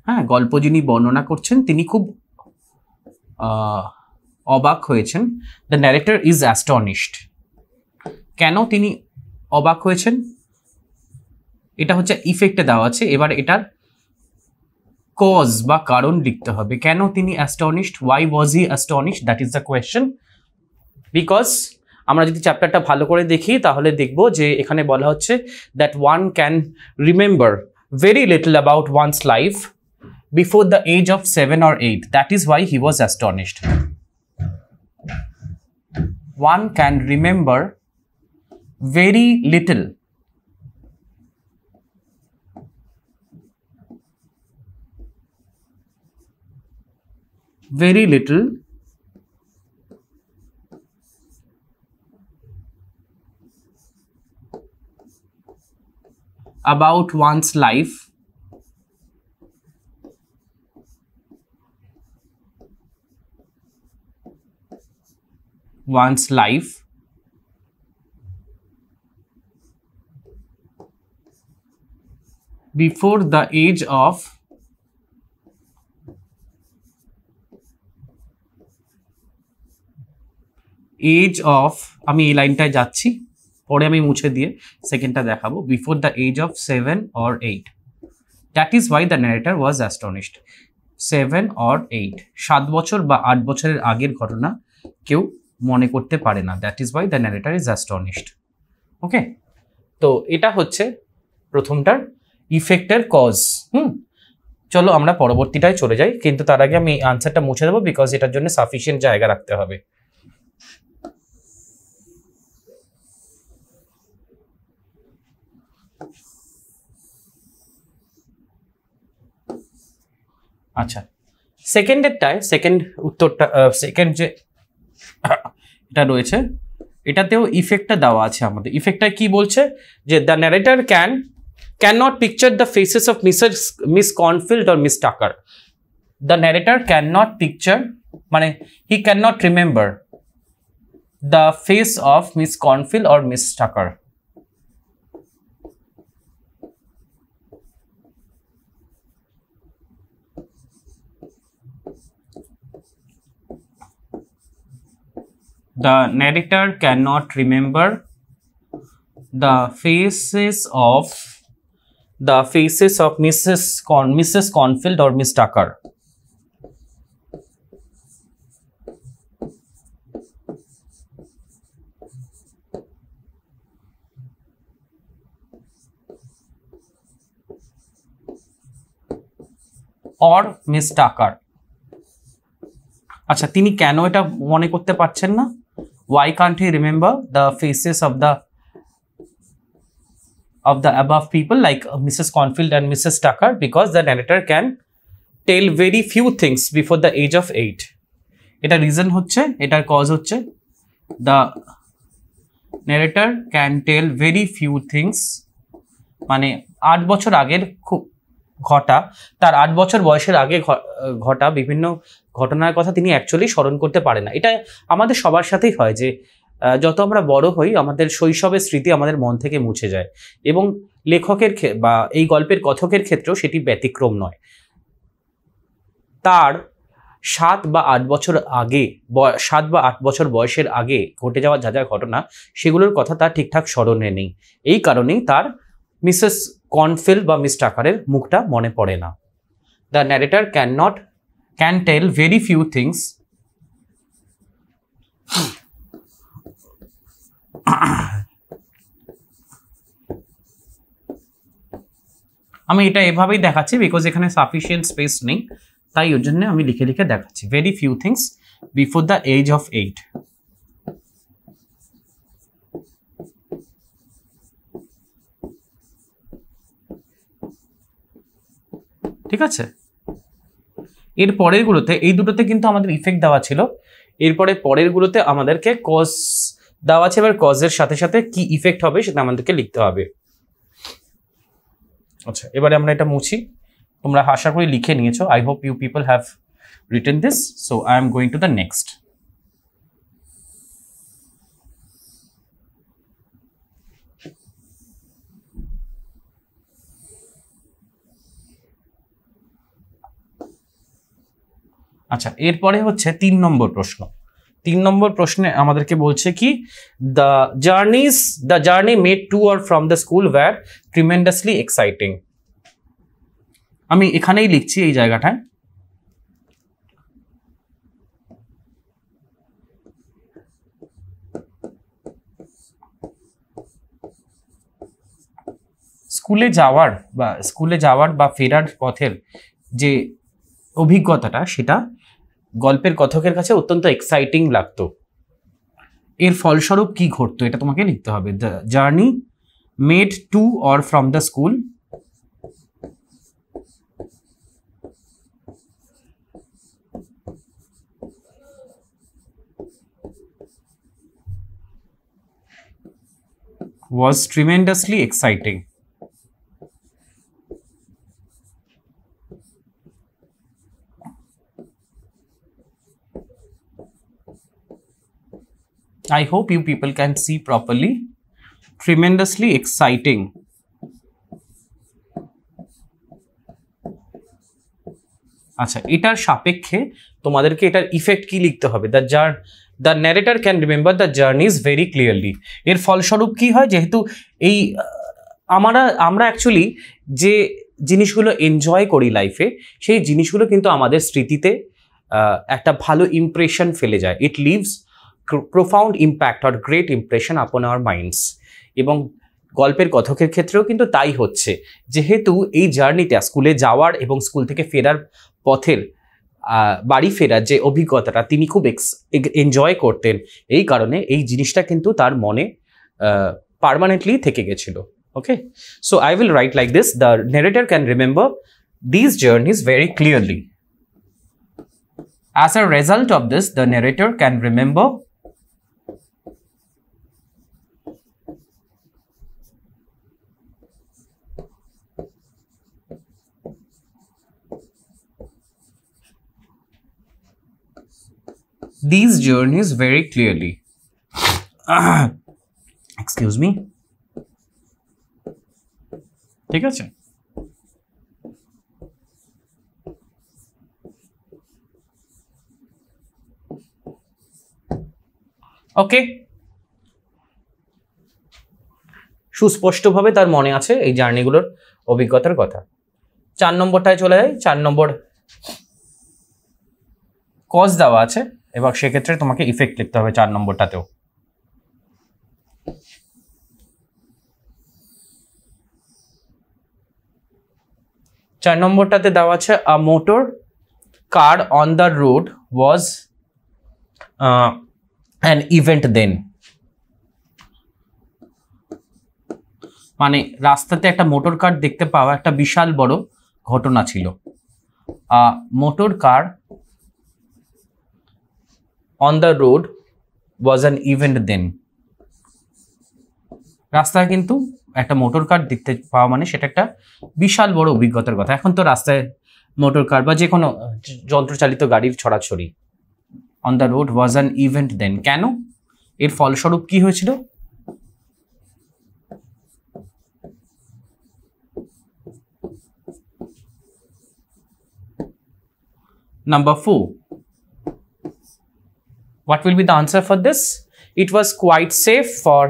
হ্যাঁ গল্প যিনি বর্ণনা করছেন তিনি খুব অবাক হয়েছেন। দ্য ন্যারেটার ইজ অ্যাস্টনিশড, কেন তিনি অবাক হয়েছেন এটা হচ্ছে ইফেক্টে দেওয়া আছে। এবার এটার কজ বা কারণ লিখতে হবে, কেন তিনি astonished, why was he astonished, that is the question. Because আমরা যদি চ্যাপ্টারটা ভালো করে দেখি তাহলে দেখব যে এখানে বলা হচ্ছে that one can remember very little about one's life before the age of 7 or 8, that is why he was astonished. One can remember very little about one's life before the age of আমি এই লাইনটায় যাচ্ছি, পরে আমি মুছে দিয়ে সেকেন্ডটা দেখাবো, before the age of 7 or 8, that is why the narrator was astonished. 7 or 8, 7 বছর বা 8 বছরের আগের ঘটনা কেউ মনে করতে পারে না, that is why the narrator is astonished. Okay, তো এটা হচ্ছে প্রথমটার ইফেক্টের কজ। চলো আমরা পরবর্তীটায় চলে যাই, কিন্তু তার আগে আমি আনসারটা মুছে দেবো বিকজ এটার জন্য সাফিসিয়েন্ট জায়গা রাখতে হবে। আচ্ছা, সেকেন্ডেরটায় সেকেন্ড উত্তরটা সেকেন্ড যে এটা রয়েছে এটাতেও ইফেক্টটা দেওয়া আছে আমাদের। ইফেক্টটা কি বলছে যে the narrator cannot picture the faces of Miss Cornfield or Miss Tucker. The narrator cannot picture, মানে he cannot remember the face of Miss Cornfield or Miss Tucker. The narrator cannot remember the faces of Mrs. Cornfield or Miss Tucker. Or Miss Tucker. আচ্ছা, তিনি কেন এটা মনে করতে পারছেন না? Why can't he remember the faces of the above people like Mrs. Cornfield and Mrs. Tucker? Because the narrator can tell very few things before the age of 8. এটা রিজন হচ্ছে, এটার কজ হচ্ছে the narrator can tell very few things, মানে 8 বছর আগের তার 8 বছর বয়সের আগে ঘটা বিভিন্ন ঘটনার কথা তিনি অ্যাকচুয়ালি স্মরণ করতে পারে না। এটা আমাদের সবার সাথেই হয় যে যত আমরা বড় হই আমাদের শৈশবের স্মৃতি আমাদের মন থেকে মুছে যায়, এবং লেখকের বা এই গল্পের কথকের ক্ষেত্রেও সেটি ব্যতিক্রম নয়। তার 7 বা 8 বছর আগে 7 বা 8 বছর বয়সের আগে ঘটে যাওয়া যা যা ঘটনা সেগুলোর কথা তার ঠিকঠাক স্মরণে নেই, এই কারণেই তার মিসেস কর্নফিল্ড বা মিস টাকারের মুখটা মনে পড়ে না। The narrator can tell very few things আমি এটা এভাবেই দেখাচ্ছি বিকজ এখানে সাফিসিয়েন্ট স্পেস নেই, তাই ওর জন্য আমি লিখে লিখে দেখাচ্ছি very few things before the age of 8। ঠিক আছে, এর পরের গুলোতে এই দুটোতে কিন্তু আমাদের ইফেক্ট দেওয়া ছিল, এরপরে পরের গুলোতে আমাদেরকে কজ দেওয়া আছে, এবার কজের সাথে সাথে কি ইফেক্ট হবে সেটা আমাদেরকে লিখতে হবে। আচ্ছা, এবারে আমরা এটা মুছি, তোমরা আশা করি লিখে নিয়েছো। I hope you people have written this, so I am going to the next. আচ্ছা, এরপরে হচ্ছে 3 নম্বর প্রশ্ন। 3 নম্বর প্রশ্নে আমাদেরকে বলছে কি, the journey made to or from the school were tremendously exciting. আমি এখানেই লিখছি এই জায়গাটায়। স্কুলে যাওয়ার বা ফেরার পথের যে অভিজ্ঞতাটা, সেটা গল্পের কথকের কাছে অত্যন্ত এক্সাইটিং লাগতো। এর ফলস্বরূপ কি ঘটতো এটা তোমাকে লিখতে হবে। The journey made to or from the school was tremendously exciting. I hope you people can see properly. Tremendously exciting. আচ্ছা, এটার সাপেক্ষে তোমাদেরকে এটার ইফেক্ট কি লিখতে হবে। The narrator can remember the জার্নিজ very clearly. এর ফলস্বরূপ কি হয়, যেহেতু এই আমরা অ্যাকচুয়ালি যে জিনিসগুলো এনজয় করি লাইফে, সেই জিনিসগুলো কিন্তু আমাদের স্মৃতিতে একটা ভালো ইমপ্রেশন ফেলে যায়। It leaves profound impact or great impression upon our minds. এবং গল্পের কথকের ক্ষেত্রেও কিন্তু তাই হচ্ছে, যেহেতু এই জার্নিটা স্কুলে যাওয়ার এবং স্কুল থেকে ফেরার পথের বাড়ি ফেরার যে অভিজ্ঞতাটা তিনি খুব এনজয় করতেন, এই কারণে এই জিনিসটা কিন্তু তার মনে পার্মানেন্টলি থেকে গেছিল। Okay, so I will write like this, the narrator can remember this journeys very clearly. As a result of this, the narrator can remember these journeys very clearly. Excuse me. ঠিক আছে? ওকে, সুস্পষ্টভাবে তার মনে আছে এই জার্নিগুলোর অভিজ্ঞতার কথা। 4 নম্বরটায় চলে যাই। 4 নম্বর কজ দেওয়া আছে এবং সেক্ষেত্রে তোমাকে ইফেক্ট লিখতে হবে 4 নম্বরটাতেও। চার নম্বরটাতে দেওয়া আছে, a motor car on the road was an event then. মানে রাস্তাতে একটা মোটর কার দেখতে পাওয়া একটা বিশাল বড় ঘটনা ছিল। Motor car on the road was an event then. রাস্তায় কিন্তু একটা মোটর কার দেখতে পাওয়া মানে সেটা একটা বিশাল বড় অভিজ্ঞতার কথা। এখন তো রাস্তায় মোটর কার বা যে কোনো যন্ত্রচালিত গাড়ির ছড়াছড়ি। On the road was an event then, কেন? এর ফলস্বরূপ কি হয়েছিল? Number 4. What will be the answer for this? It was quite safe for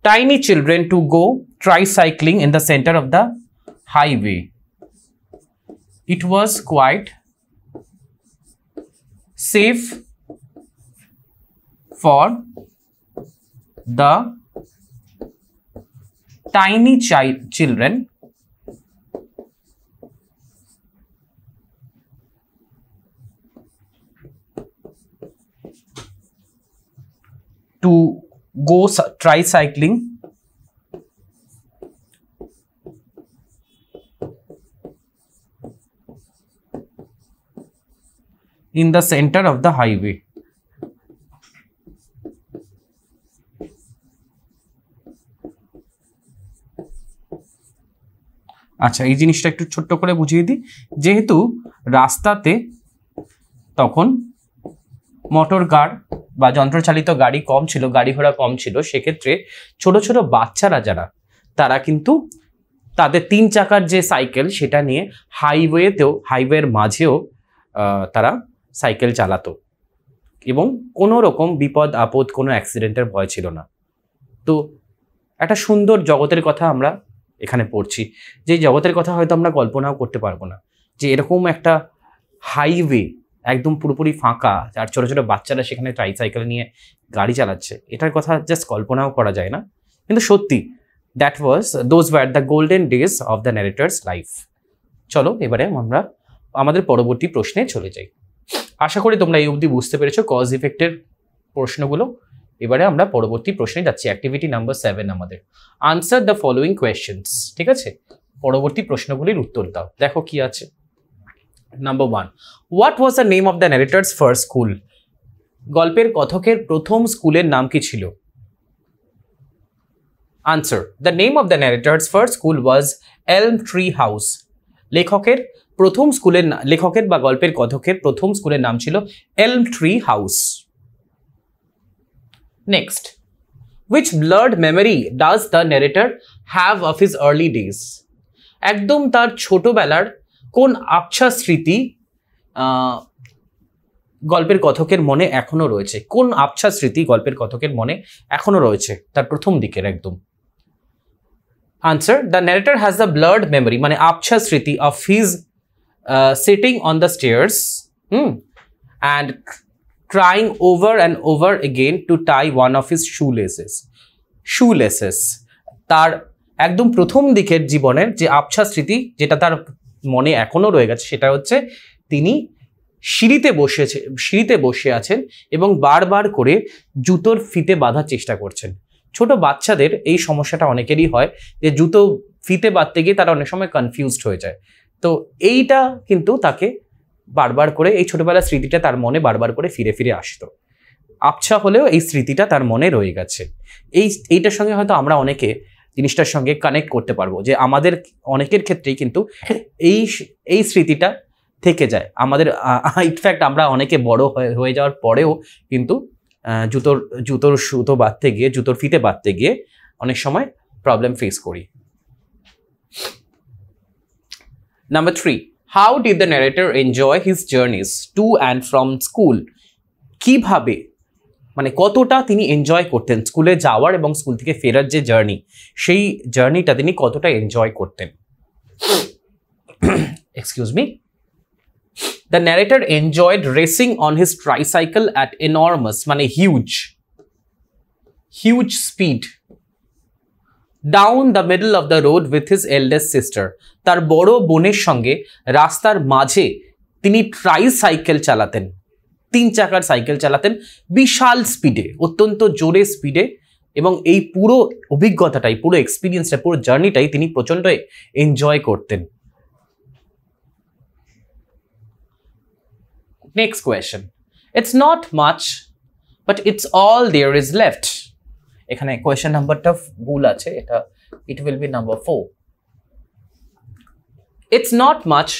tiny children to go tricycling in the center of the highway. It was quite safe for the tiny children to go tricycling in the center of the highway. আচ্ছা, এই জিনিসটা একটু ছোট্ট করে বুঝিয়ে দিই। যেহেতু রাস্তাতে তখন মোটর কার বা যন্ত্রচালিত গাড়ি কম ছিল, গাড়ি ঘোড়া কম ছিল, সেক্ষেত্রে ছোট ছোট বাচ্চারা যারা, তারা কিন্তু তাদের 3 চাকার যে সাইকেল সেটা নিয়ে হাইওয়ের মাঝেও তারা সাইকেল চালাতো এবং কোনো রকম বিপদ আপদ, কোনো অ্যাক্সিডেন্টের ভয় ছিল না। তো একটা সুন্দর জগতের কথা আমরা এখানে পড়ছি, যে জগতের কথা হয়তো আমরা কল্পনাও করতে পারবো না, যে এরকম একটা হাইওয়ে একদম পুরোপুরি ফাঁকা, আর ছোটো ছোটো বাচ্চারা সেখানে ট্রাইসাইকেল নিয়ে গাড়ি চালাচ্ছে, এটার কথা জাস্ট কল্পনাও করা যায় না, কিন্তু সত্যি those were the golden days of the narrator's life. চলো এবারে আমরা আমাদের পরবর্তী প্রশ্নে চলে যাই। আশা করি তোমরা এই অবধি বুঝতে পেরেছো কজ ইফেক্টের প্রশ্নগুলো। এবারে আমরা পরবর্তী প্রশ্নে যাচ্ছি, অ্যাক্টিভিটি নাম্বার 7 আমাদের। আনসার দ্য ফলোয়িং কোয়েশ্চেন্স, ঠিক আছে? পরবর্তী প্রশ্নগুলির উত্তর দাও। দেখো কি আছে। Number 1, what was the name of the narrator's first school? গল্পের কথকের প্রথম স্কুলের নাম কি ছিল? Answer, the name of the narrator's first school was এলম ট্রি হাউস। লেখকের বা গল্পের কথকের প্রথম স্কুলের নাম ছিল এলম tree house. Next, which blurred memory does the narrator have of his early days? একদম তার ছোটবেলার কোন আবছা স্মৃতি গল্পের কথকের মনে এখনো রয়েছে? কোন আবছা স্মৃতি গল্পের কথকের মনে এখনো রয়েছে তার প্রথম দিকের একদম? Answer, the narrator has the blurred memory, মানে আবছা স্মৃতি of his sitting on the stairs and trying over and over again to tie one of his shoelaces. তার একদম প্রথম দিকের জীবনের যে আবছা স্মৃতি যেটা তার মনে এখনো রয়ে গেছে, সেটা হচ্ছে তিনি সিঁড়িতে বসে আছেন এবং বারবার করে জুতোর ফিতে বাঁধার চেষ্টা করছেন। ছোট বাচ্চাদের এই সমস্যাটা অনেকেরই হয়, যে জুতো ফিতে বাঁধতে গিয়ে তারা অনেক সময় কনফিউজড হয়ে যায়। তো এইটা কিন্তু তাকে বারবার করে, এই ছোটবেলার স্মৃতিটা তার মনে বারবার করে ফিরে ফিরে আসতো। আবছা হলেও এই স্মৃতিটা তার মনে রয়ে গেছে। এইটার সঙ্গে হয়তো আমরা অনেকে জিনিসটার সঙ্গে কানেক্ট করতে পারবো, যে আমাদের অনেকের ক্ষেত্রেই কিন্তু এই স্মৃতিটা থেকে যায় আমাদের। ইনফ্যাক্ট আমরা অনেকে বড় হয়ে যাওয়ার পরেও কিন্তু জুতোর সুতো বাঁধতে গিয়ে, জুতোর ফিতে বাঁধতে গিয়ে অনেক সময় প্রবলেম ফেস করি। Number 3, how did the narrator enjoy his journeys to and from school? কিভাবে, মানে কতটা তিনি এনজয় করতেন স্কুলে যাওয়ার এবং স্কুল থেকে ফেরার যে জার্নি, সেই জার্নিটা তিনি কতটা এনজয় করতেন? Excuse me. The narrator enjoyed racing on his tricycle at enormous, মানে huge speed down the middle of the road with his eldest sister. তার বড় বোনের সঙ্গে রাস্তার মাঝে তিনি ট্রাইসাইকেল চালাতেন, 3 চাকার সাইকেল চালাতেন বিশাল স্পিডে, অত্যন্ত জোরে স্পিডে, এবং এই পুরো অভিজ্ঞতাটাই, পুরো এক্সপিরিয়েন্সটা, পুরো জার্নিটাই তিনি প্রচন্ড এনজয় করতেন। Next question. It's not much, but it's all there is left. এখানে question নাম্বারটা ভুল আছে, it will be number 4. It's not much,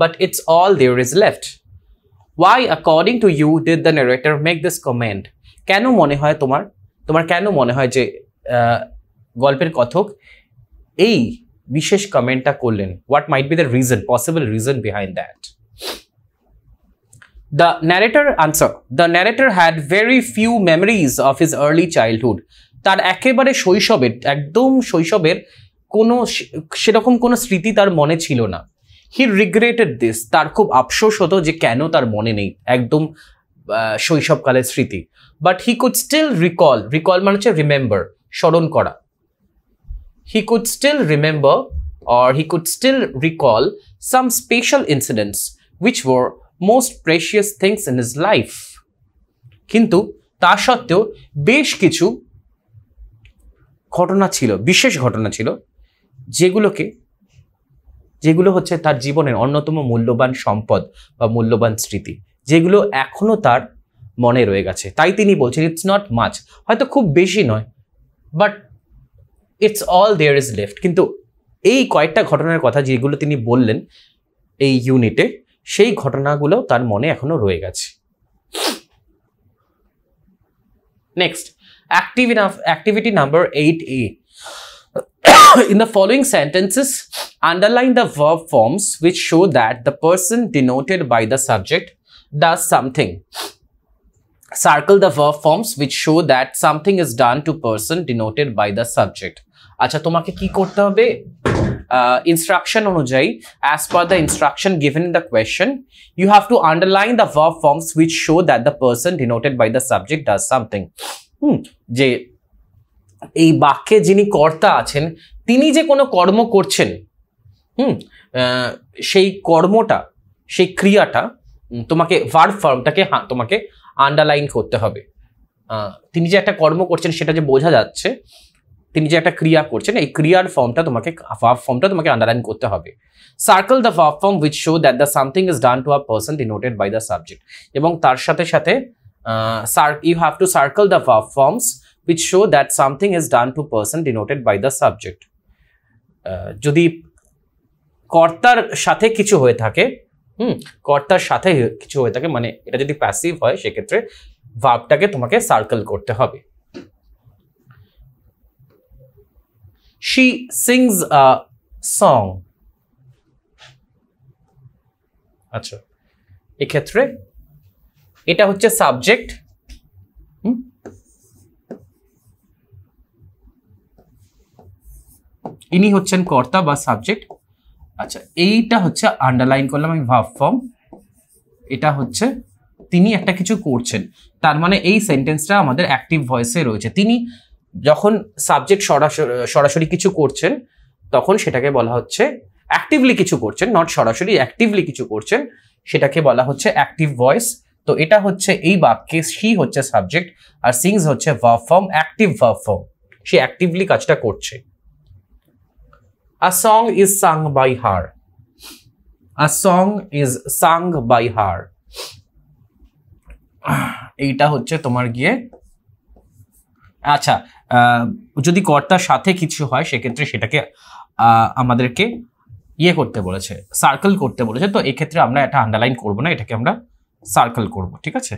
but it's all there is left. Why, according to you, did the narrator make this comment? কেন মনে হয় তোমার কেন মনে হয় যে গল্পের কথক এই বিশেষ কমেন্টটা করলেন? What might be the possible reason behind that? The narrator had very few memories of his early childhood. তার একেবারে একদম শৈশবের সেরকম কোনো স্মৃতি তার মনে ছিল না। He regretted this. তার খুব আফসোস হতো যে কেন তার মনে নেই একদম শৈশবকালের স্মৃতি। But he could still recall মানে হচ্ছে remember, স্মরণ করা। He could still remember, or he could still recall some special incidents which were most precious things in his life. কিন্তু তা সত্ত্বেও বেশ কিছু ঘটনা ছিল, বিশেষ ঘটনা ছিল, যেগুলো হচ্ছে তার জীবনের অন্যতম মূল্যবান সম্পদ বা মূল্যবান স্মৃতি, যেগুলো এখনো তার মনে রয়ে গেছে। তাই তিনি বলছেন ইটস নট মাচ, হয়তো খুব বেশি নয়, but it's all there is left. কিন্তু এই কয়েকটা ঘটনার কথা যেগুলো তিনি বললেন এই ইউনিটে, সেই ঘটনাগুলো তার মনে এখনো রয়ে গেছে। Next, activity number 8A. In the following sentences, underline the verb forms which show that the person denoted by the subject does something. Circle the verb forms which show that something is done to person denoted by the subject. আচ্ছা তোমাকে কি করতে হবে instruction অনুযায়ী as per the instruction given in the question you have to underline the verb forms which show that the person denoted by the subject does something. যে এই বাক্যে যিনি কর্তা আছেন তিনি যে কোনো কর্ম করছেন সেই কর্মটা সেই ক্রিয়াটা তোমাকে ভার্ব ফর্মটাকে তোমাকে আন্ডারলাইন করতে হবে। তিনি যে একটা কর্ম করছেন সেটা যে বোঝা যাচ্ছে, তিনি যে একটা ক্রিয়া করছেন এই ক্রিয়ার ফর্মটা তোমাকে ভার্ব ফর্মটা তোমাকে আন্ডারলাইন করতে হবে। Circle the verb form which show that the something is done to a person denoted by the subject, এবং তার সাথে সাথে you have to circle the verb forms which show that something is done to person denoted by the subject. যদি কর্তার সাথে কিছু হয়ে থাকে কর্তার সাথে কিছু হয়ে থাকে মানে এটা যদি প্যাসিভ হয় সেক্ষেত্রে ভার্বটাকে তোমাকে সার্কেল করতে হবে। She sings a song. আচ্ছা এক্ষেত্রে এটা হচ্ছে সাবজেক্ট, ইনি হচ্ছেন কর্তা বা সাবজেক্ট। আচ্ছা এইটা হচ্ছে আন্ডারলাইন করলাম আমি ভার্ব ফর্ম, এটা হচ্ছে তিনি একটা কিছু করছেন, তার মানে এই সেন্টেন্সটা আমাদের অ্যাক্টিভ ভয়েসে রয়েছে। তিনি যখন সাবজেক্ট সরাসরি কিছু করছেন তখন সেটাকে বলা হচ্ছে অ্যাক্টিভলি কিছু করছেন, নট সরাসরি অ্যাক্টিভলি কিছু করছেন, সেটাকে বলা হচ্ছে অ্যাক্টিভ ভয়েস। তো এটা হচ্ছে এই বাক্যে শি হচ্ছে সাবজেক্ট আর সিংস হচ্ছে verb form, active verb form, সে অ্যাক্টিভলি কাজটা করছে। A song is sung by her. A song is sung by her. এইটা হচ্ছে তোমার গিয়ে আচ্ছা যদি কর্তার সাথে কিছু হয় সেক্ষেত্রে সেটাকে আমাদেরকে ইয়ে করতে বলেছে, সার্কেল করতে বলেছে। তো এক্ষেত্রে আমরা এটা আন্ডারলাইন করব না, এটাকে আমরা সার্কেল করব, ঠিক আছে।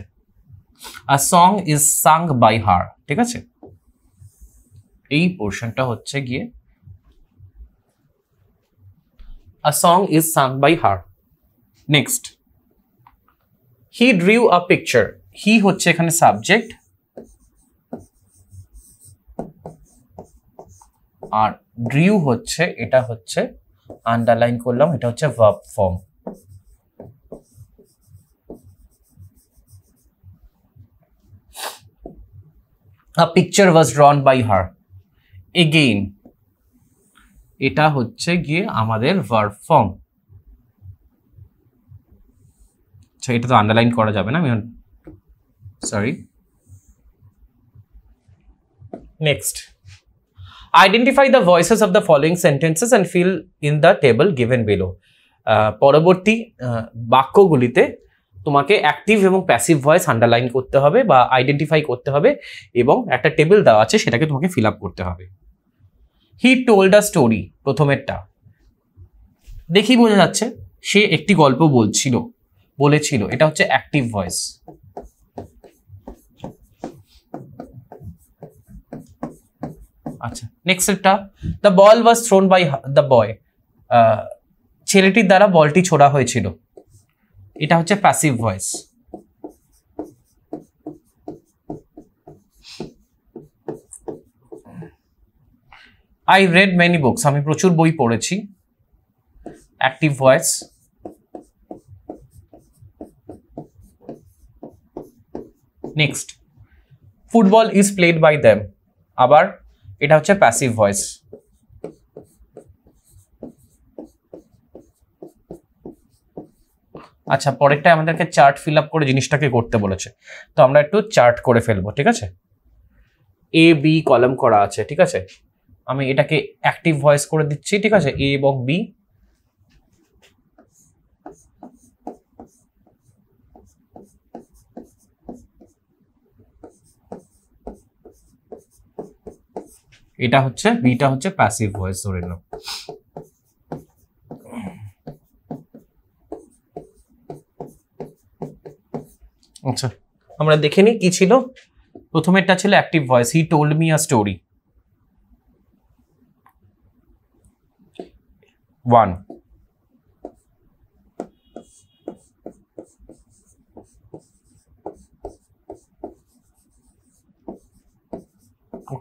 A song is sung by her, ঠিক আছে। এই পোরশনটা হচ্ছে গিয়ে A song is sung by her. Next, he drew a picture. He হচ্ছে এখানে সাবজেক্ট আর drew হচ্ছে এটা হচ্ছে আন্ডারলাইন করলাম, এটা হচ্ছে verb form. A picture was drawn by her. Again এটা হচ্ছে গিয়ে আমাদের ভার্ব ফর্ম। আচ্ছা এটা তো আন্ডারলাইন করা যাবে না, আমি sorry. Next, identify the voices of the following sentences and fill in the table given below. পরবর্তী বাক্যগুলিতে তোমাকে অ্যাক্টিভ এবং প্যাসিভ ভয়েস আন্ডারলাইন করতে হবে বা আইডেন্টিফাই করতে হবে এবং একটা টেবিল দেওয়া আছে সেটাকে তোমাকে ফিল আপ করতে হবে। হি টোল্ড আ স্টোরি, প্রথমেরটা দেখি বোঝা যাচ্ছে সে একটি গল্প বলেছিল, এটা হচ্ছে অ্যাক্টিভ ভয়েস। আচ্ছা নেক্সটটা, the ball was thrown by the boy, ছেলেটির দ্বারা বলটি ছোড়া হয়েছিল, এটা হচ্ছে passive voice. I read many books, আমি প্রচুর বই পড়েছি, active voice. Next, football is played by them, আবার এটা হচ্ছে প্যাসিভ ভয়েস। আচ্ছা পরেরটা আমাদেরকে চার্ট ফিল আপ করে জিনিসটাকে করতে বলেছে, তো আমরা একটু চার্ট করে ফেলবো, ঠিক আছে। এ বি কলাম করা আছে, ঠিক আছে। আমি এটাকে অ্যাক্টিভ ভয়েস করে দিচ্ছি, ঠিক আছে, এ এবং বি। এটা হচ্ছে বিটা হচ্ছে প্যাসিভ ভয়েস ধরে নাও। আচ্ছা আমরা দেখে নিই কি ছিল। প্রথমেরটা ছিল active voice, he told me a story. 1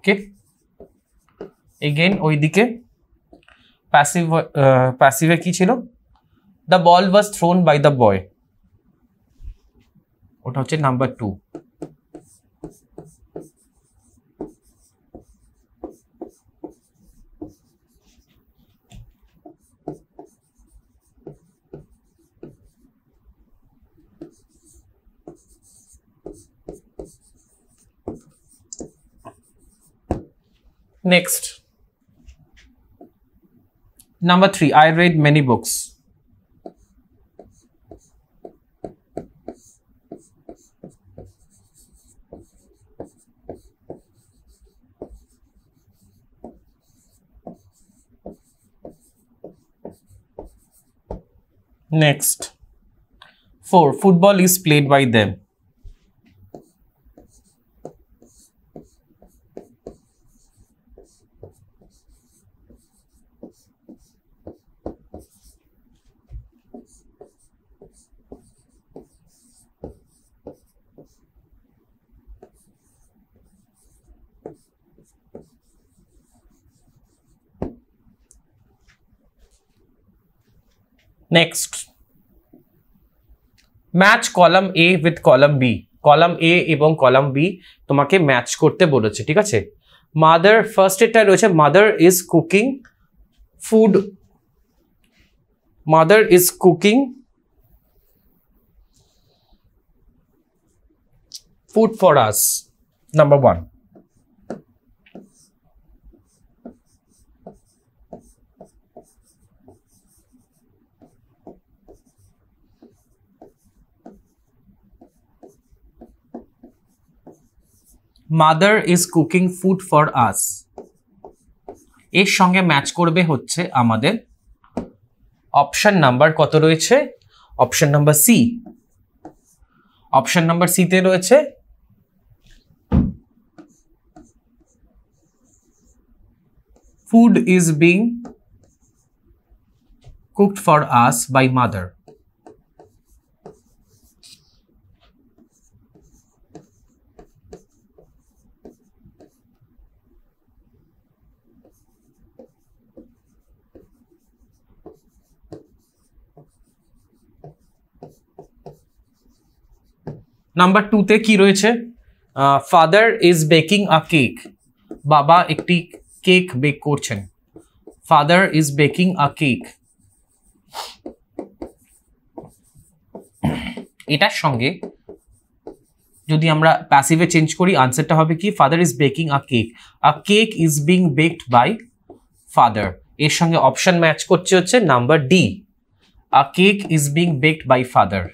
okay, again ওইদিকে প্যাসিভে কি ছিল? The ball was thrown by the boy, ওটা হচ্ছে number 2। Next, number 3, I read many books. Next, 4, football is played by them. Next, match column A with column B. Column A এবং কলাম বি তোমাকে ম্যাচ করতে বলেছে, ঠিক আছে। মাদার, ফার্স্ট এটা রয়েছে mother is cooking food, mother is cooking food for us, number 1। Mother is cooking food for us, এর সঙ্গে ম্যাচ করবে হচ্ছে আমাদের অপশন নাম্বার কত রয়েছে? Option number C. Option number C তে রয়েছে food is being cooked for us by mother. Number 2 তে কি রয়েছে? Father is baking a cake, বাবা একটি কেক বেক করছেন। Father is baking a cake, এটার সঙ্গে যদি আমরা প্যাসিভে চেঞ্জ করি আনসারটা হবে কি? Father is baking a cake, a cake is being baked by father. এর সঙ্গে অপশন ম্যাচ করছে হচ্ছে number D, a cake is being baked by father.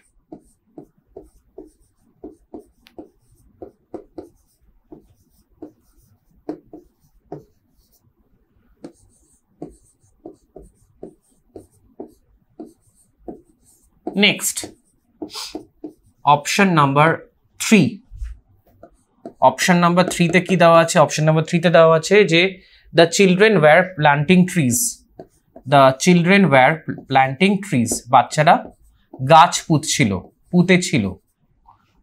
Next, option number 3। Option number 3 তে কি দেওয়া আছে? অপশন নাম্বার 3 তে দেওয়া আছে যে the children were planting trees, the children were planting trees, বাচ্চারা গাছ পুঁতেছিল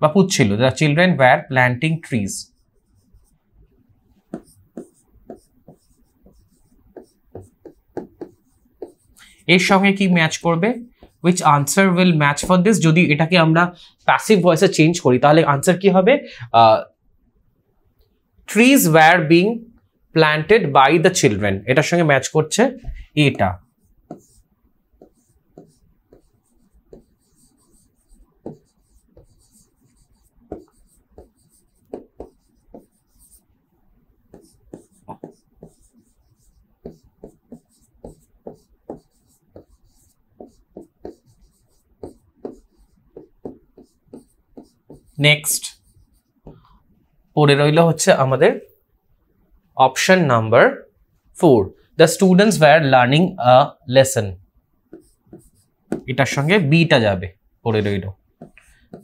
বা পুঁতছিল। The children were planting trees. এর সঙ্গে কি ম্যাচ করবে? which answer will match for this? যদি এটাকে আমরা প্যাসিভ ভয়েসে চেঞ্জ করি তাহলে আনসার কি হবে? trees were being planted by the children, এটার সঙ্গে ম্যাচ করছে এটা। নেক্সট পড়ে রইল হচ্ছে আমাদের option number 4, the students were learning a lesson, এটার সঙ্গে বিটা যাবে, পড়ে রইল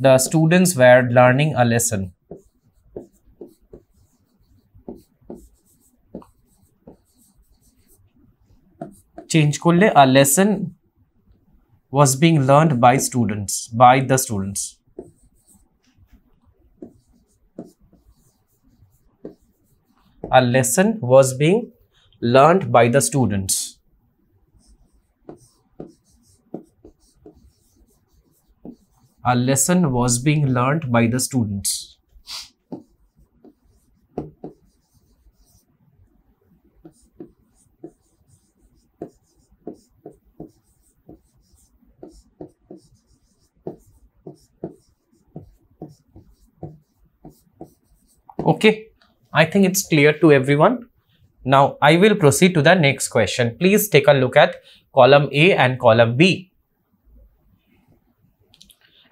the students were learning a lesson. Change করলে a lesson was being learned by students, by the students. A lesson was being learned by the students. A lesson was being learned by the students. Okay, I think it's clear to everyone. Now I will proceed to the next question. Please take a look at column A and column B.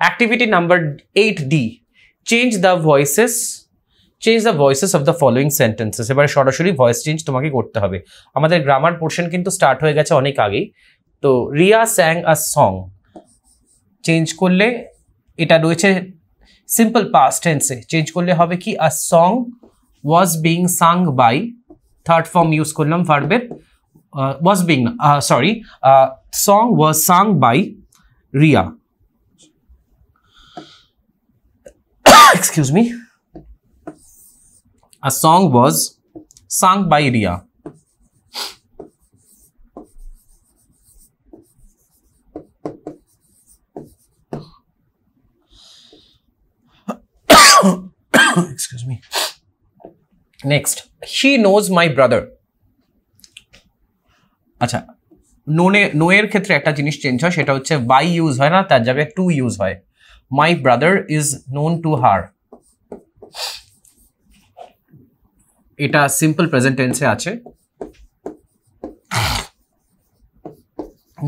Activity number 8D. Change the voices of the following sentences. এবারে সরাসরি ভয়েস চেঞ্জ তোমাকে করতে হবে। আমাদের গ্রামার পোর্শন কিন্তু স্টার্ট হয়ে গেছে অনেক আগেই। তো রিয়া স্যাং আ সং চেঞ্জ করলে এটা রয়েছে সিম্পল পাস্ট টেন্সে, চেঞ্জ করলে হবে কি a song was being sung by, third form use করলাম ভার্বের, was being sorry song was sung by Riya. Excuse me. A song was sung by Ria. Excuse me. Next, she knows my brother. আচ্ছা, নো এর ক্ষেত্রে একটা জিনিস চেঞ্জ হয়, সেটা হচ্ছে বাই ইউজ হয় না, তার জায়গায় টু ইউজ হয়। My brother is known to her. এটা সিম্পল প্রেজেন্ট টেন্সে আছে।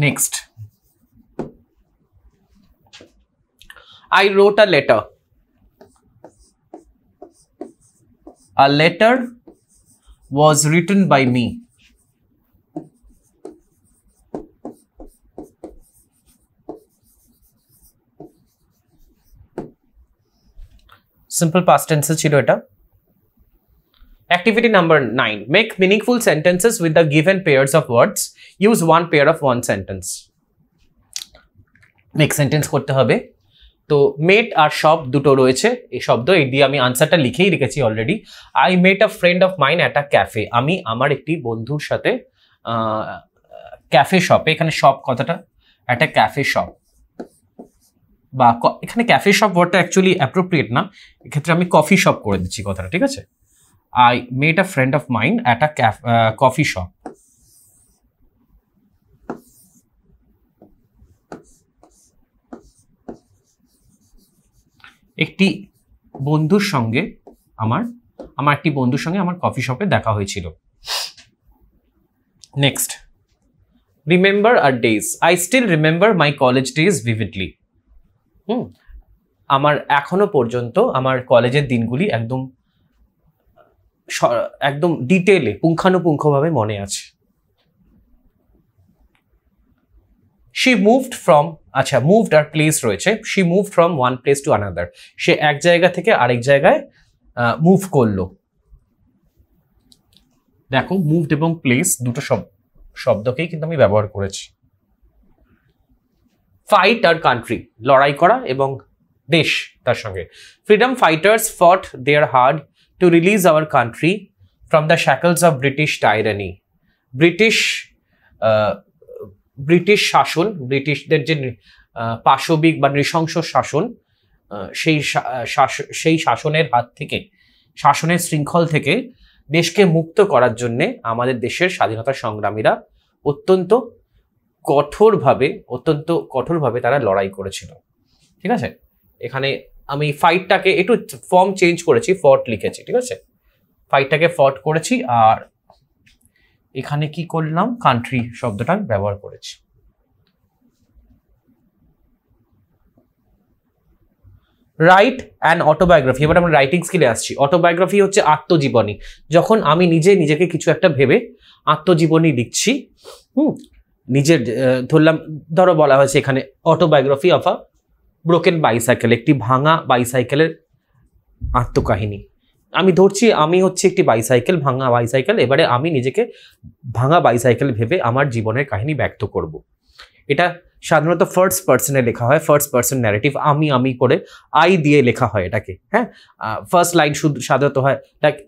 Next, I wrote a letter. A letter was written by me. Simple past tense ছিল এটা। Activity number 9. Make meaningful sentences with the given pairs of words. Use one pair of one sentence. Make sentence করতে হবে। তো মেট আর শপ দুটো রয়েছে এই শব্দ, এই দিয়ে আমি আনসারটা লিখেই রেখেছি already. I met a friend of mine at a cafe. আমি আমার একটি বন্ধুর সাথে ক্যাফে শপে, এখানে শপ কথাটা অ্যাট আ ক্যাফে শপ, বা এখানে ক্যাফে শপ ওয়ার্ডটা অ্যাকচুয়ালি অ্যাপ্রোপ্রিয়েট না, এক্ষেত্রে আমি কফি শপ করে দিচ্ছি কথাটা, ঠিক আছে? I met a friend of mine at a coffee shop. একটি বন্ধুর সঙ্গে আমার একটি বন্ধুর সঙ্গে আমার কফি শপে দেখা হয়েছিল। Next, remember our days. I still remember my college days vividly. আমার এখনো পর্যন্ত আমার কলেজের দিনগুলি একদম ডিটেলে পুঙ্খানুপুঙ্খভাবে মনে আছে। She moved from, আচ্ছা moved আর প্লেস রয়েছে। She moved from one place to another. সে এক জায়গা থেকে আরেক জায়গায় মুভ করলো। দেখো মুভড এবং প্লেস দুটো শব্দকেই কিন্তু আমি ব্যবহার করেছি। ফাইট আর কান্ট্রি, লড়াই করা, এবং দেশ তার সঙ্গে। Freedom fighters fought their hard to release our country from the shackles of British tyranny. British শাসন, ব্রিটিশদের যে পাশবিক বা নৃশংস শাসন, সেই শাসনের হাত থেকে, শাসনের শৃঙ্খল থেকে দেশকে মুক্ত করার জন্যে আমাদের দেশের স্বাধীনতা সংগ্রামীরা অত্যন্ত কঠোরভাবে তারা লড়াই করেছিল। ঠিক আছে, এখানে আমি ফাইটটাকে একটু ফর্ম চেঞ্জ করেছি, ফট লিখেছি, ঠিক আছে, ফাইটটাকে ফট করেছি, আর এখানে কি করলাম, কান্ট্রি শব্দটা ব্যবহার করেছি। Right and autobiography. এবার আমরা রাইটিং স্কিলে আসছি। অটোবায়োগ্রাফি হচ্ছে আত্মজীবনী। যখন আমি নিজেকে কিছু একটা ভেবে আত্মজীবনী লিখছি, নিজের ধরো বলা হয়েছে এখানে autobiography of a broken bicycle, একটি ভাঙা বাইসাইকেলের আত্মকাহিনী। আমি ধরছি আমি হচ্ছে একটি বাইসাইকেল, ভাঙা বাইসাইকেল, এবারে আমি নিজেকে ভাঙা বাইসাইকেল ভেবে আমার জীবনের কাহিনী ব্যক্ত করব। এটা সাধারণত ফার্স্ট পার্সনে লেখা হয়, ফার্স্ট পার্সন ন্যারেটিভ, আমি করে আই দিয়ে লেখা হয় এটাকে। হ্যাঁ, ফার্স্ট লাইন শুধু সাধারণত হয়,